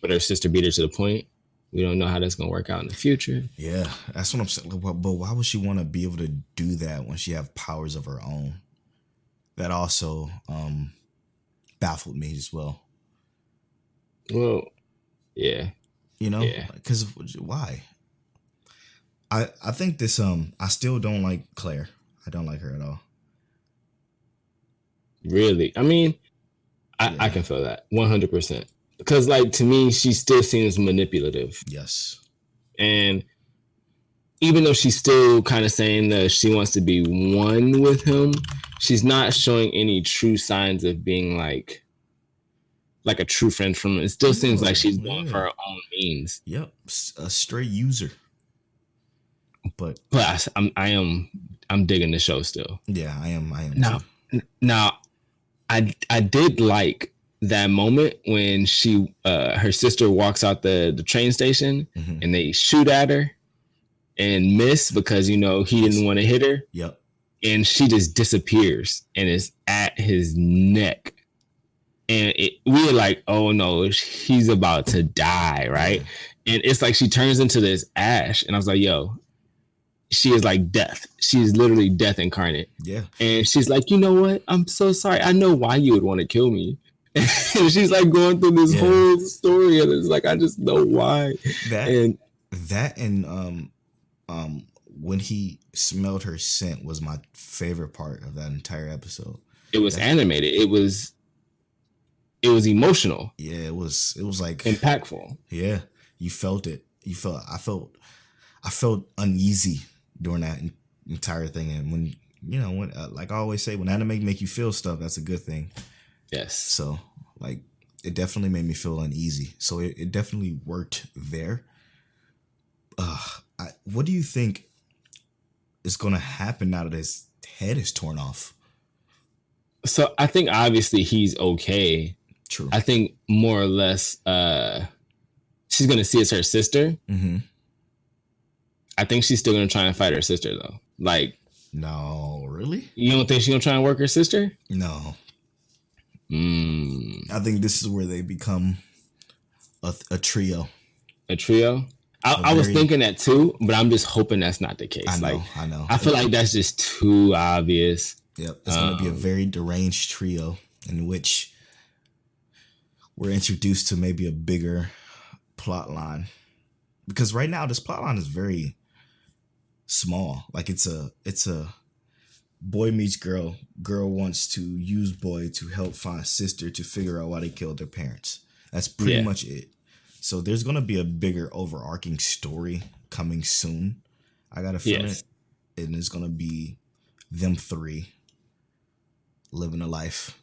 but her sister beat her to the point. We don't know how that's going to work out in the future. Yeah, that's what I'm saying. But why would she want to be able to do that when she have powers of her own? That also baffled me as well. Well, yeah. Because why? I think this, I still don't like Claire. I don't like her at all. Really? I mean, I can feel that 100%. Because, like, to me, she still seems manipulative. Yes. And even though she's still kind of saying that she wants to be one with him, she's not showing any true signs of being, like, like a true friend from it. It still seems like she's going Yeah. for her own means. Yep, a straight user. But I'm digging the show still. yeah, I am Now, too. now I did like that moment when she her sister walks out the train station and they shoot at her and miss because he didn't want to hit her. Yep. And she just disappears and is at his neck. And we were like, oh no, he's about to die, right? Yeah. And it's like she turns into this ash. And I was like, yo, she is like death. She's literally death incarnate. Yeah. And she's like, you know what? I'm so sorry. I know why you would want to kill me. And she's like going through this whole story. And it's like, I just know why. That and when he smelled her scent was my favorite part of that entire episode. It was animated. It was emotional. Yeah, it was like impactful. Yeah, you felt it. I felt uneasy during that entire thing. And when like I always say, when anime make you feel stuff, that's a good thing. Yes. So like it definitely made me feel uneasy. So it definitely worked there. What do you think is going to happen now that his head is torn off? So I think obviously he's okay. True. I think more or less she's going to see as her sister. Mm-hmm. I think she's still going to try and fight her sister though. Like, no, really? You don't think she's going to try and work her sister? No. I think this is where they become a trio. A trio? I was thinking that too, but I'm just hoping that's not the case. I know. I feel like that's just too obvious. Yep. It's going to be a very deranged trio in which we're introduced to maybe a bigger plot line. Because right now this plot line is very small. Like it's a boy meets girl. Girl wants to use boy to help find sister to figure out why they killed their parents. That's pretty much it. So there's going to be a bigger overarching story coming soon. I got a feeling. And it's going to be them three living a life.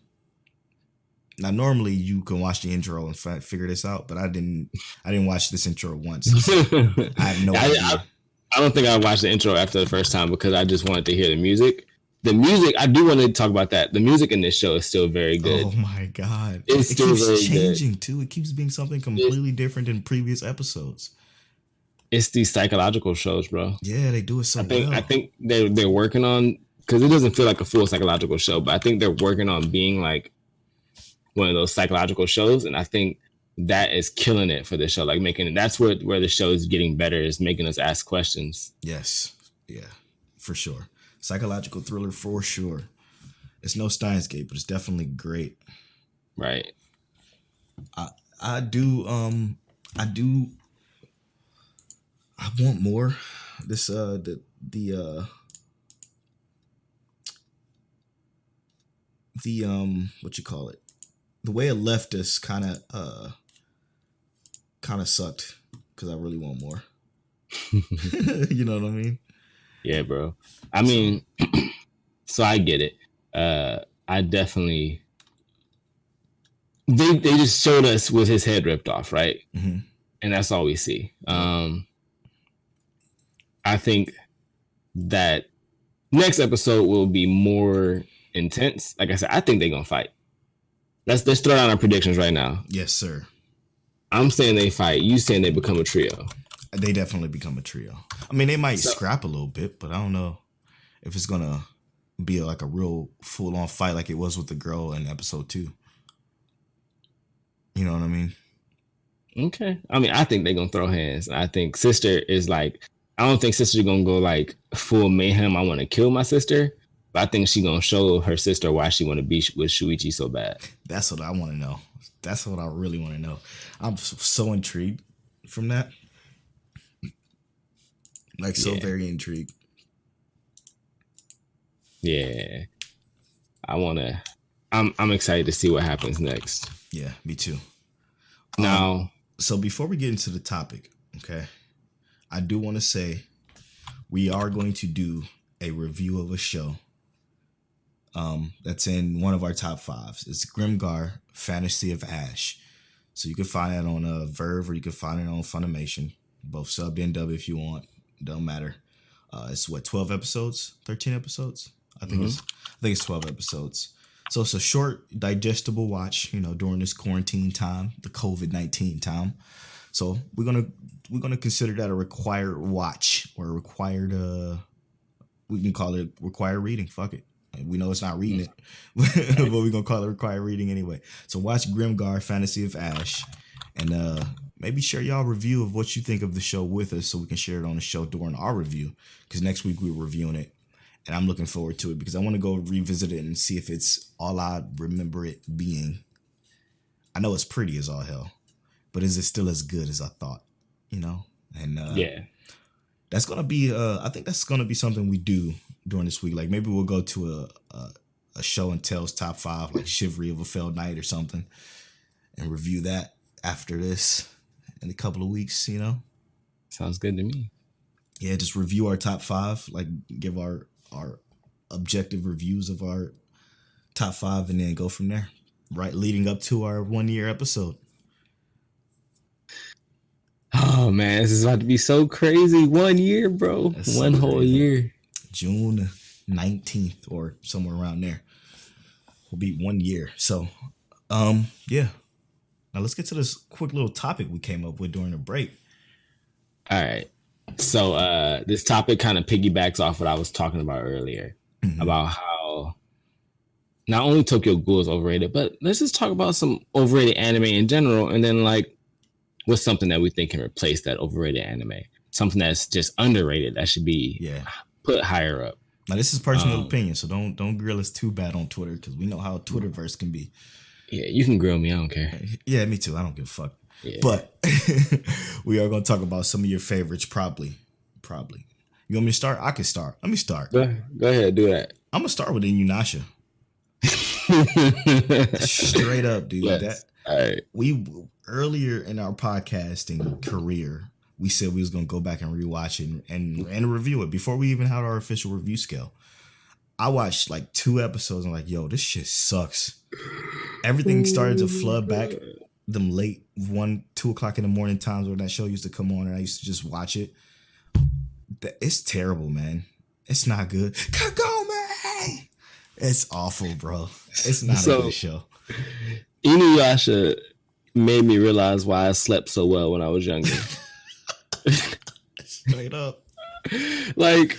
Now, normally you can watch the intro and figure this out, but I didn't watch this intro once. I have no idea. I don't think I watched the intro after the first time because I just wanted to hear the music. The music, I do want to talk about that. The music in this show is still very good. Oh my God. It keeps changing too. It keeps being something completely different than previous episodes. It's these psychological shows, bro. Yeah, they do it so well. I think they're working on, because it doesn't feel like a full psychological show, but I think they're working on being like one of those psychological shows. And I think that is killing it for the show. Like that's where the show is getting better, is making us ask questions. Yes. Yeah, for sure. Psychological thriller for sure. It's no Steins Gate, but it's definitely great. Right. I want more. This the what you call it? The way it left us kind of sucked because I really want more. You know what I mean? Yeah, bro. I mean, so I get it. I definitely. They just showed us with his head ripped off, right? Mm-hmm. And that's all we see. I think that next episode will be more intense. Like I said, I think they're gonna fight. Let's throw down our predictions right now. Yes, sir. I'm saying they fight. You saying they become a trio. They definitely become a trio. I mean, they might scrap a little bit, but I don't know if it's gonna be like a real full-on fight like it was with the girl in episode 2. You know what I mean? Okay. I mean, I think they're gonna throw hands. I think sister is like, I don't think sister's gonna go like full mayhem. I want to kill my sister, but I think she's gonna show her sister why she want to be with Shuichi so bad. That's what I want to know. That's what I really want to know. I'm so intrigued from that. Like, so very intrigued. Yeah. I'm excited to see what happens next. Yeah, me too. Now, so before we get into the topic, okay, I do want to say we are going to do a review of a show That's in one of our top fives. It's Grimgar Fantasy of Ash. So you can find that on Verve or you can find it on Funimation. Both subbed and dubbed if you want. Don't matter. It's 12 episodes, 13 episodes. I think it's 12 episodes. So it's a short, digestible watch. During this quarantine time, the COVID-19 time. So we're gonna consider that a required watch or a required. We can call it required reading. Fuck it. We know it's not reading it, but we're gonna call it required reading anyway. So watch Grimgar Fantasy of Ash, and maybe share y'all review of what you think of the show with us, so we can share it on the show during our review. Because next week we're reviewing it, and I'm looking forward to it because I want to go revisit it and see if it's all I remember it being. I know it's pretty as all hell, but is it still as good as I thought? And yeah. That's gonna be. I think that's gonna be something we do during this week. Like maybe we'll go to a show and tell's top 5, like Chivalry of a Failed Knight or something, and review that after this in a couple of weeks. Sounds good to me. Yeah, just review our top 5, like give our objective reviews of our top 5, and then go from there. Right, leading up to our 1-year episode. Oh man, this is about to be so crazy. 1 year, bro. That's one so whole crazy. year. June 19th or somewhere around there will be 1 year. So, yeah. Now let's get to this quick little topic we came up with during the break. All right. So, this topic kind of piggybacks off what I was talking about earlier about how not only Tokyo Ghoul is overrated, but let's just talk about some overrated anime in general, and then like what's something that we think can replace that overrated anime? Something that's just underrated that should be put higher up. Now this is personal opinion, so don't grill us too bad on Twitter because we know how Twitterverse can be. Yeah, you can grill me. I don't care. Yeah, me too. I don't give a fuck. Yeah. But we are going to talk about some of your favorites. Probably. You want me to start? I can start. Let me start. Go ahead, do that. I'm gonna start with Inuyasha. Straight up, dude. Yes. All right. We earlier in our podcasting career, we said we was gonna go back and rewatch it and review it before we even had our official review scale. I watched like 2 episodes and I'm like, yo, this shit sucks. Everything started to flood back. Them late 1-2 o'clock in the morning times when that show used to come on and I used to just watch it. It's terrible, man. It's not good. Kagome! It's awful, bro. It's not a good show. Inuyasha made me realize why I slept so well when I was younger. Straight up. Like,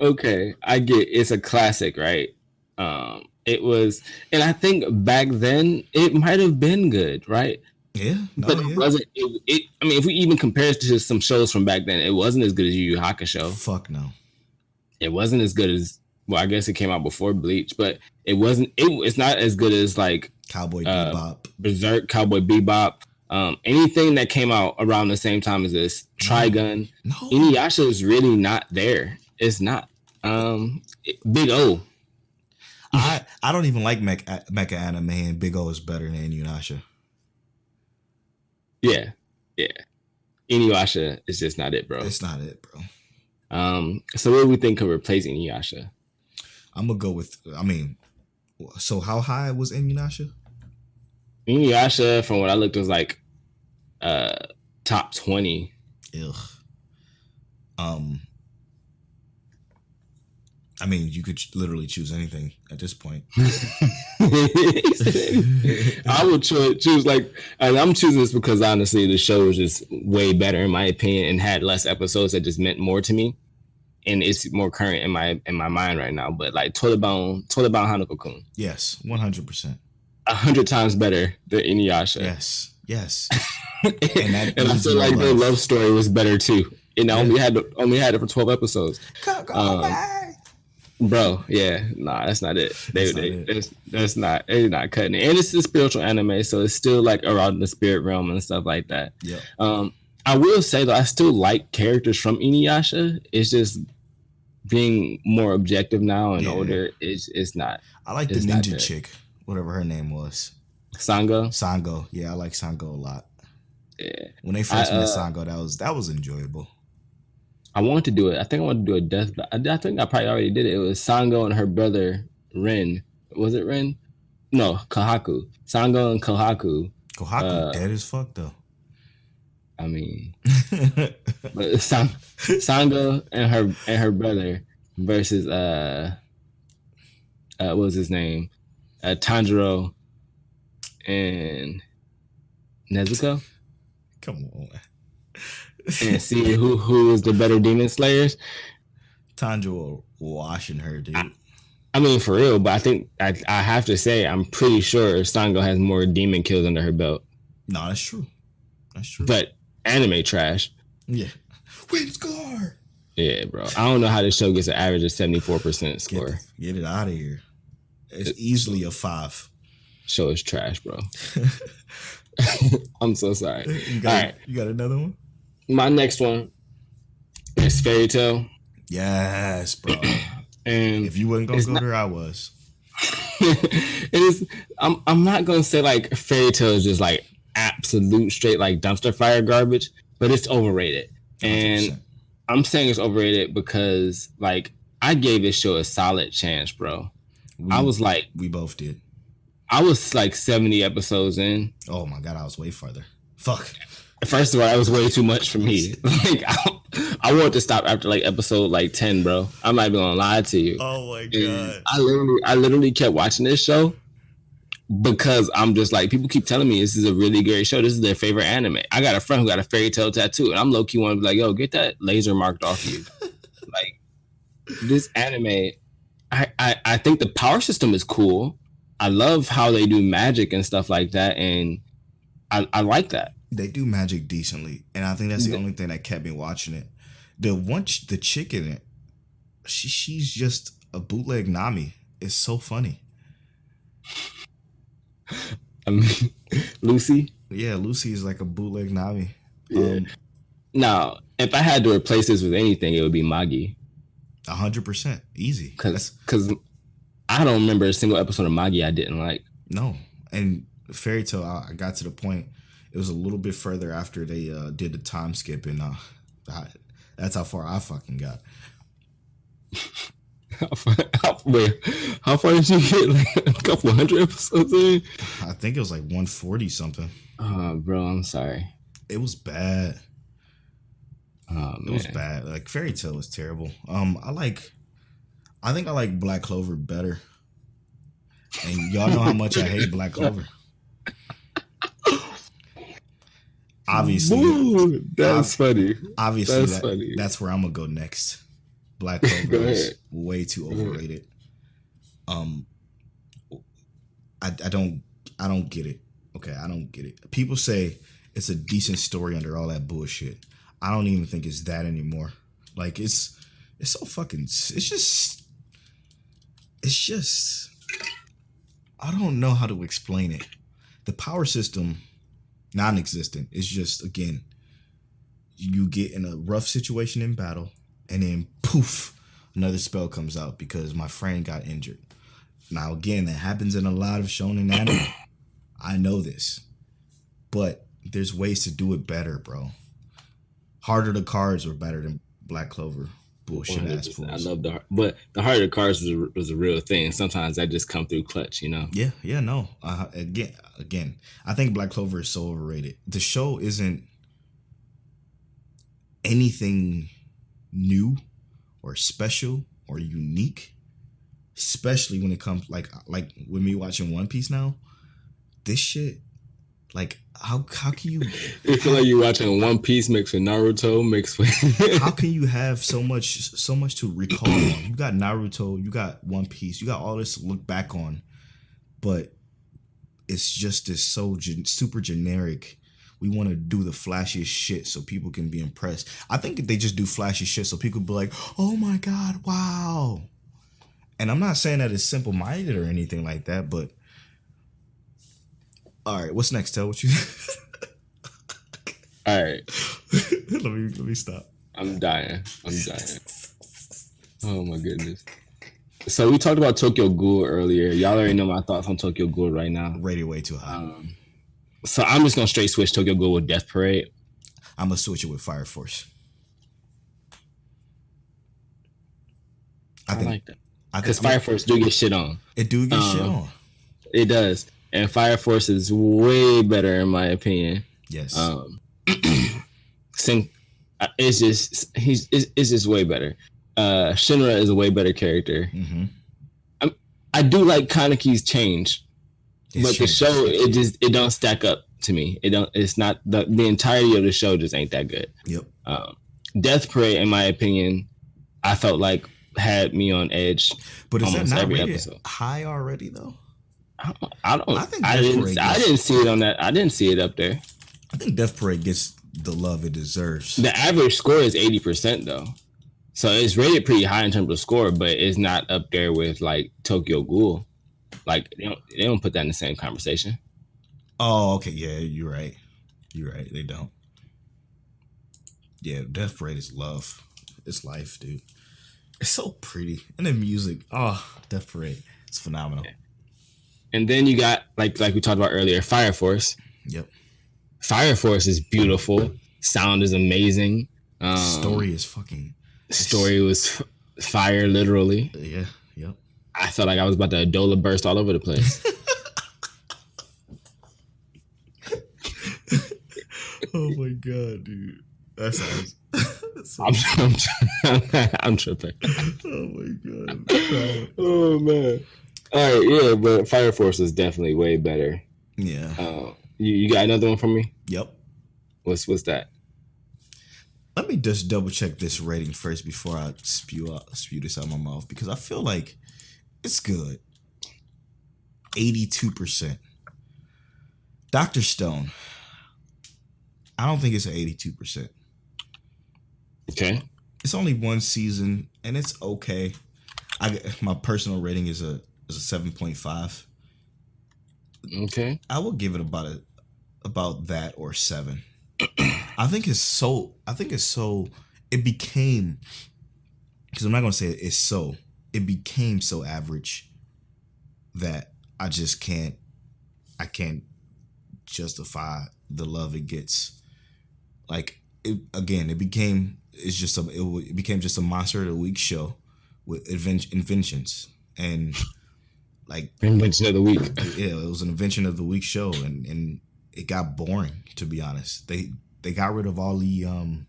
okay, I get it's a classic, right? It was, and I think back then it might have been good, right? Yeah, but it wasn't. I mean, if we even compare it to some shows from back then, it wasn't as good as Yu Yu Hakusho. Fuck no. It wasn't as good as. Well, I guess it came out before Bleach, but it wasn't. It's not as good as like Cowboy Bebop, Berserk, Cowboy Bebop. Anything that came out around the same time as this, Trigun. No. Inuyasha is really not there. It's not. Big O. I don't even like mecha anime, and Big O is better than Inuyasha. Yeah. Inuyasha is just not it, bro. It's not it, bro. So what do we think could replace Inuyasha? I'm gonna go with. I mean, so how high was Inuyasha? Inuyasha, from what I looked, was like top 20. Ugh. I mean, you could literally choose anything at this point. I would choose like, and I'm choosing this because honestly, the show was just way better in my opinion and had less episodes that just meant more to me, and it's more current in my mind right now. But like Toilet Bound Hanako-kun. Yes, 100%. 100 times better than Inuyasha. Yes. and I feel like their love story was better too. And I only had it for 12 episodes. Bro, yeah, nah, that's not it. That's not cutting it. And it's a spiritual anime, so it's still like around the spirit realm and stuff like that. Yeah. I will say though, I still like characters from Inuyasha. It's just being more objective now and older. It's not. I like the ninja chick, whatever her name was. Sango. Yeah, I like Sango a lot. Yeah. When they first met Sango, that was enjoyable. I wanted to do it. I think I wanted to do a death. I think I probably already did it. It was Sango and her brother Ren. Was it Ren? No, Kohaku. Sango and Kohaku. Kohaku dead as fuck though. I mean, but Sango and her brother versus what was his name? Tanjiro and Nezuko. Come on. And see who is the better demon slayers. Tanjiro washing her, dude. I mean, for real, but I think I have to say I'm pretty sure Sango has more demon kills under her belt. No, that's true. That's true. But anime trash. Yeah. Win score. Yeah, bro. I don't know how this show gets an average of 74% score. Get it out of here. It's easily a 5. Show is trash, bro. I'm so sorry. You got another one? My next one is Fairy Tail. Yes, bro. And if you wasn't gonna go there, I was. I'm not gonna say like Fairy Tail is just like absolute straight like dumpster fire garbage, but it's overrated. 100%. And I'm saying it's overrated because like I gave this show a solid chance, bro. We both did. I was like 70 episodes in. Oh my god, I was way farther. Fuck. First of all, that was way too much for me. Like I wanted to stop after like episode like 10, bro. I'm not even gonna lie to you. Oh my god. I literally kept watching this show because I'm just like, people keep telling me this is a really great show. This is their favorite anime. I got a friend who got a Fairy Tail tattoo, and I'm low key want to be like, yo, get that laser marked off you. Like this anime, I think the power system is cool. I love how they do magic and stuff like that, and I like that. They do magic decently, and I think that's the only thing that kept me watching it. The chick in it, she's just a bootleg Nami. It's so funny. I mean, Lucy. Yeah, Lucy is like a bootleg Nami. Yeah. Now, if I had to replace this with anything, it would be Magi. 100% easy. Because I don't remember a single episode of Magi I didn't like. No, and Fairy Tail, I got to the point. It was a little bit further after they did the time skip, and that's how far I fucking got. How far did you get? Like a couple hundred episodes in? I think it was like 140 something. Oh, bro, I'm sorry. It was bad. Oh, man. It was bad. Like Fairy Tail was terrible. I think I like Black Clover better. And y'all know how much I hate Black Clover. Obviously, ooh, that's funny. Obviously, funny. That's where I'm gonna go next. Black Clover is way too overrated. I don't get it. Okay, I don't get it. People say it's a decent story under all that bullshit. I don't even think it's that anymore. Like it's so fucking. It's just. I don't know how to explain it. The power system. Non-existent. It's just, again, you get in a rough situation in battle, and then poof, another spell comes out because my friend got injured. Now, again, that happens in a lot of shonen anime. I know this, but there's ways to do it better, bro. Harder the cards are better than Black Clover. Bullshit ass fools. I love but the harder cards was a real thing. Sometimes that just come through clutch, you know. Yeah, no. Again, I think Black Clover is so overrated. The show isn't anything new or special or unique, especially when it comes like with me watching One Piece now. This shit, like. How can you? You feel like you're watching One Piece mixed with Naruto mixed with. How can you have so much to recall on? You got Naruto, you got One Piece, you got all this to look back on, but it's just this so super generic. We want to do the flashiest shit so people can be impressed. I think they just do flashy shit so people be like, "Oh my god, wow!" And I'm not saying that it's simple-minded or anything like that, but. All right, what's next? Tell what you. All right. let me stop. I'm dying. Oh my goodness. So we talked about Tokyo Ghoul earlier. Y'all already know my thoughts on Tokyo Ghoul right now. Rated way too high. So I'm just gonna straight switch Tokyo Ghoul with Death Parade. I'm gonna switch it with Fire Force. I like that. Because Fire Force do get shit on. It do get shit on. It does, and Fire Force is way better in my opinion. Yes. It's just way better. Shinra is a way better character. Mm-hmm. I do like Kaneki's change, but the show it don't stack up to me. It's not the entirety of the show just ain't that good. Yep. Death Parade, in my opinion, I felt like had me on edge. But is that not every rated episode high already though? I didn't see it on that. I didn't see it up there. I think Death Parade gets the love it deserves. The average score is 80% though, so it's rated pretty high in terms of score, but it's not up there with like Tokyo Ghoul. Like they don't put that in the same conversation. Oh, okay, yeah, you're right. They don't. Yeah, Death Parade is love. It's life, dude. It's so pretty, and the music. Oh, Death Parade, it's phenomenal. And then you got like we talked about earlier, Fire Force. Yep. Fire Force is beautiful. Sound is amazing. Story is fucking. Story was fire, literally. Yeah. Yep. I felt like I was about to Adola burst all over the place. Oh my god, dude. That sounds. I'm tripping. Oh my god. Oh man. All right, yeah, but Fire Force is definitely way better. Yeah. You got another one from me? Yep. What's that? Let me just double check this rating first before I spew this out my mouth, because I feel like it's good. 82%. Dr. Stone. I don't think it's an 82%. Okay. It's only one season and it's okay. My personal rating is a 7.5. Okay. I will give it about that or 7. I think it's so. It became, because I'm not gonna say it's so. It became so average that I just can't. I can't justify the love it gets. Like it became. It became just a Monster of the Week show with inventions and like invention of the week. Yeah, it was an invention of the week show, and it got boring, to be honest. They got rid of all the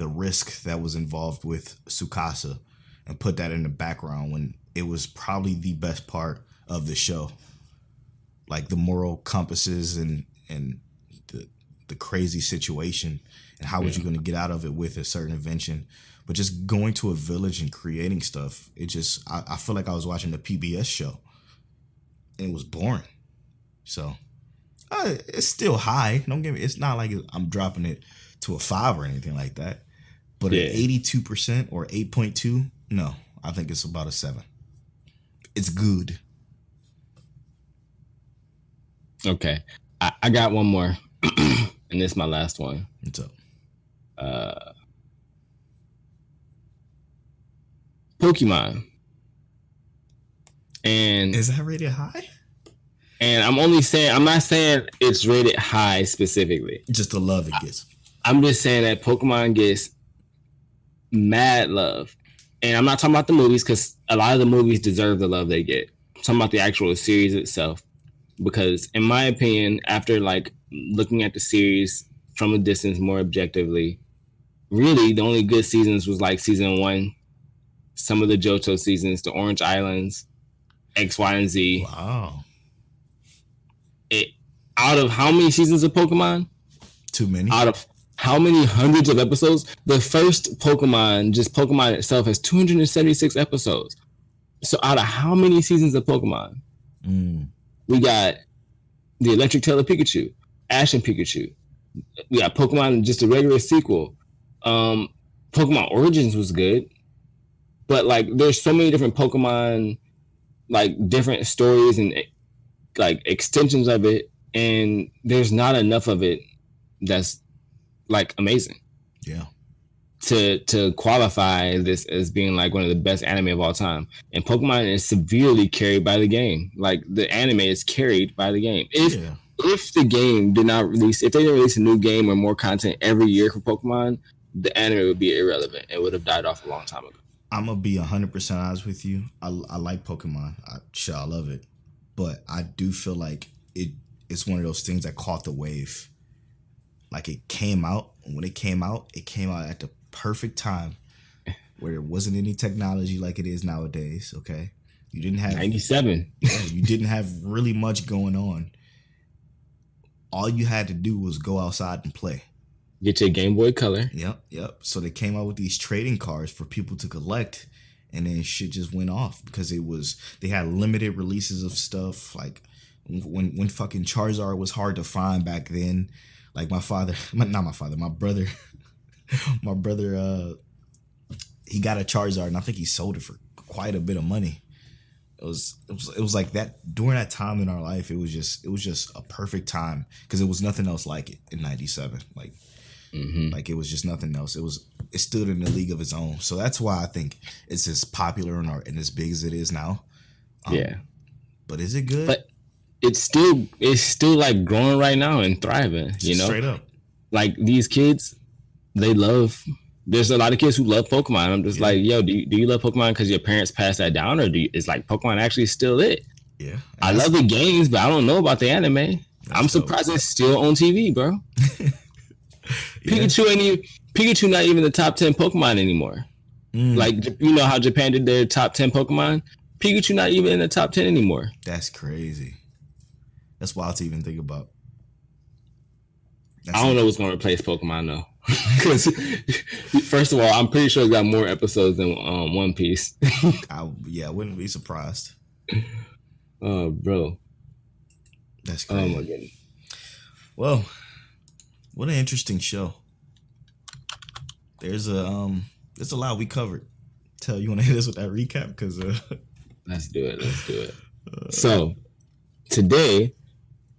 risk that was involved with Tsukasa and put that in the background when it was probably the best part of the show. Like the moral compasses and the crazy situation and how was you going to get out of it with a certain invention. But just going to a village and creating stuff, I feel like I was watching a PBS show and it was boring. So it's still high. Don't get me. It's not like I'm dropping it to a 5 or anything like that. But at 82% or 8.2, no, I think it's about a 7. It's good. Okay, I got one more, and this is my last one. What's up? Pokemon. And is that rated high? And I'm not saying it's rated high specifically. Just the love it gets. I'm just saying that Pokemon gets mad love. And I'm not talking about the movies, because a lot of the movies deserve the love they get. I'm talking about the actual series itself. Because in my opinion, after like looking at the series from a distance more objectively, really the only good seasons was like season 1, some of the Johto seasons, the Orange Islands, X, Y, and Z. Wow. Out of how many seasons of Pokemon? Too many. Out of how many hundreds of episodes? The first Pokemon, just Pokemon itself, has 276 episodes. So out of how many seasons of Pokemon? We got the Electric Tail of Pikachu, Ash and Pikachu. We got Pokemon, just a regular sequel. Pokemon Origins was good. But like there's so many different Pokemon, like different stories and like extensions of it, and there's not enough of it that's like amazing. Yeah. To qualify this as being like one of the best anime of all time. And Pokemon is severely carried by the game. Like the anime is carried by the game. If the game did not release, if they didn't release a new game or more content every year for Pokemon, the anime would be irrelevant. It would have died off a long time ago. I'm gonna be 100% honest with you. I like Pokemon. I love it, but I do feel like it's one of those things that caught the wave. Like it came out when it came out at the perfect time where there wasn't any technology like it is nowadays. Okay, you didn't have 97. you didn't have really much going on. All you had to do was go outside and play. Get your Game Boy Color. Yep. So they came out with these trading cards for people to collect, and then shit just went off because they had limited releases of stuff. Like when fucking Charizard was hard to find back then. Like my brother, my brother, he got a Charizard, and I think he sold it for quite a bit of money. It was like that during that time in our life. It was just a perfect time because it was nothing else like it in '97. Like it was just nothing else. It stood in a league of its own. So that's why I think it's as popular and as big as it is now. Yeah. But is it good? But it's still like growing right now and thriving, you know? Straight up. Like these kids, there's a lot of kids who love Pokemon. I'm just like, yo, do you love Pokemon because your parents passed that down, or is like Pokemon actually still it? Yeah. I love the games, but I don't know about the anime. I'm surprised it's still on TV, bro. Pikachu not even the top 10 Pokemon anymore. Like, you know how Japan did their top 10 Pokemon? Pikachu not even in the top 10 anymore. That's crazy. That's wild to even think about. I don't know what's going to replace Pokemon, though. Because, first of all, I'm pretty sure it's got more episodes than One Piece. I wouldn't be surprised. Oh, bro. That's crazy. Oh, my goodness. Well, what an interesting show. There's a lot we covered. Tell, you want to hit us with that recap? Because let's do it. So today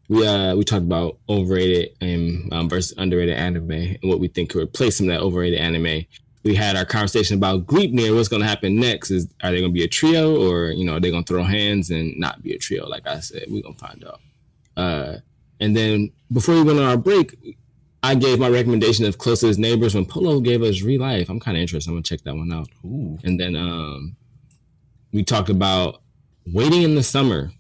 we talked about overrated and versus underrated anime and what we think could replace some of that overrated anime. We had our conversation about Gleipnir. What's going to happen next? Are they going to be a trio, or are they going to throw hands and not be a trio? Like I said, we're going to find out. And then before we went on our break, I gave my recommendation of Close to His Neighbors when Polow gave us Real Life. I'm kind of interested. I'm going to check that one out. Ooh. And then we talked about Waiting in the Summer,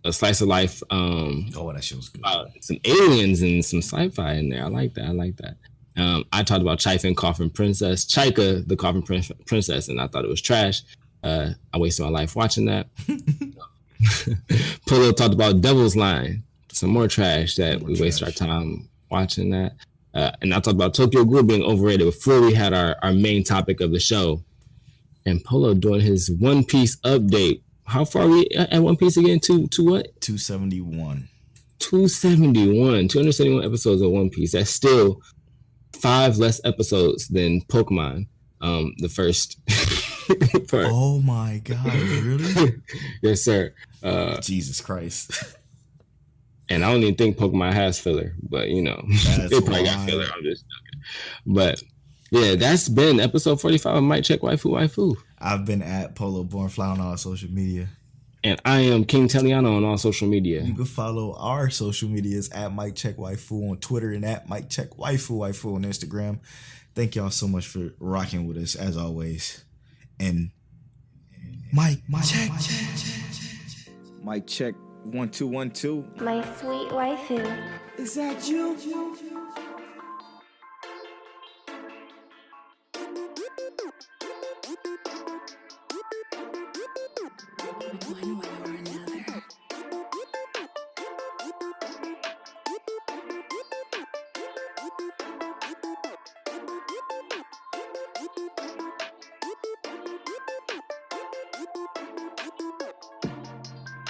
a slice of life. That shit was good. Some aliens and some sci-fi in there. I like that. I talked about Chaika the Coffin Princess, and I thought it was trash. I wasted my life watching that. Polo talked about Devil's Line, some more trash that we wasted our time watching that. And I talked about Tokyo Ghoul being overrated before we had our main topic of the show. And Polo doing his One Piece update. How far are we at One Piece again? To what? 271. 271 episodes of One Piece. That's still 5 less episodes than Pokemon. The first part. Oh my God, really? Yes, sir. Jesus Christ. And I don't even think Pokemon has filler, but it probably got filler. I'm just joking. But yeah, that's been episode 45 of Mic Check Waifu. I've been at Polo Born Fly on all social media. And I am King Telliano on all social media. You can follow our social medias at Mic Check Waifu on Twitter and at Mic Check Waifu on Instagram. Thank y'all so much for rocking with us as always. And Mic Check. Mic Check 1 2 1 2. My sweet waifu. Is that you? One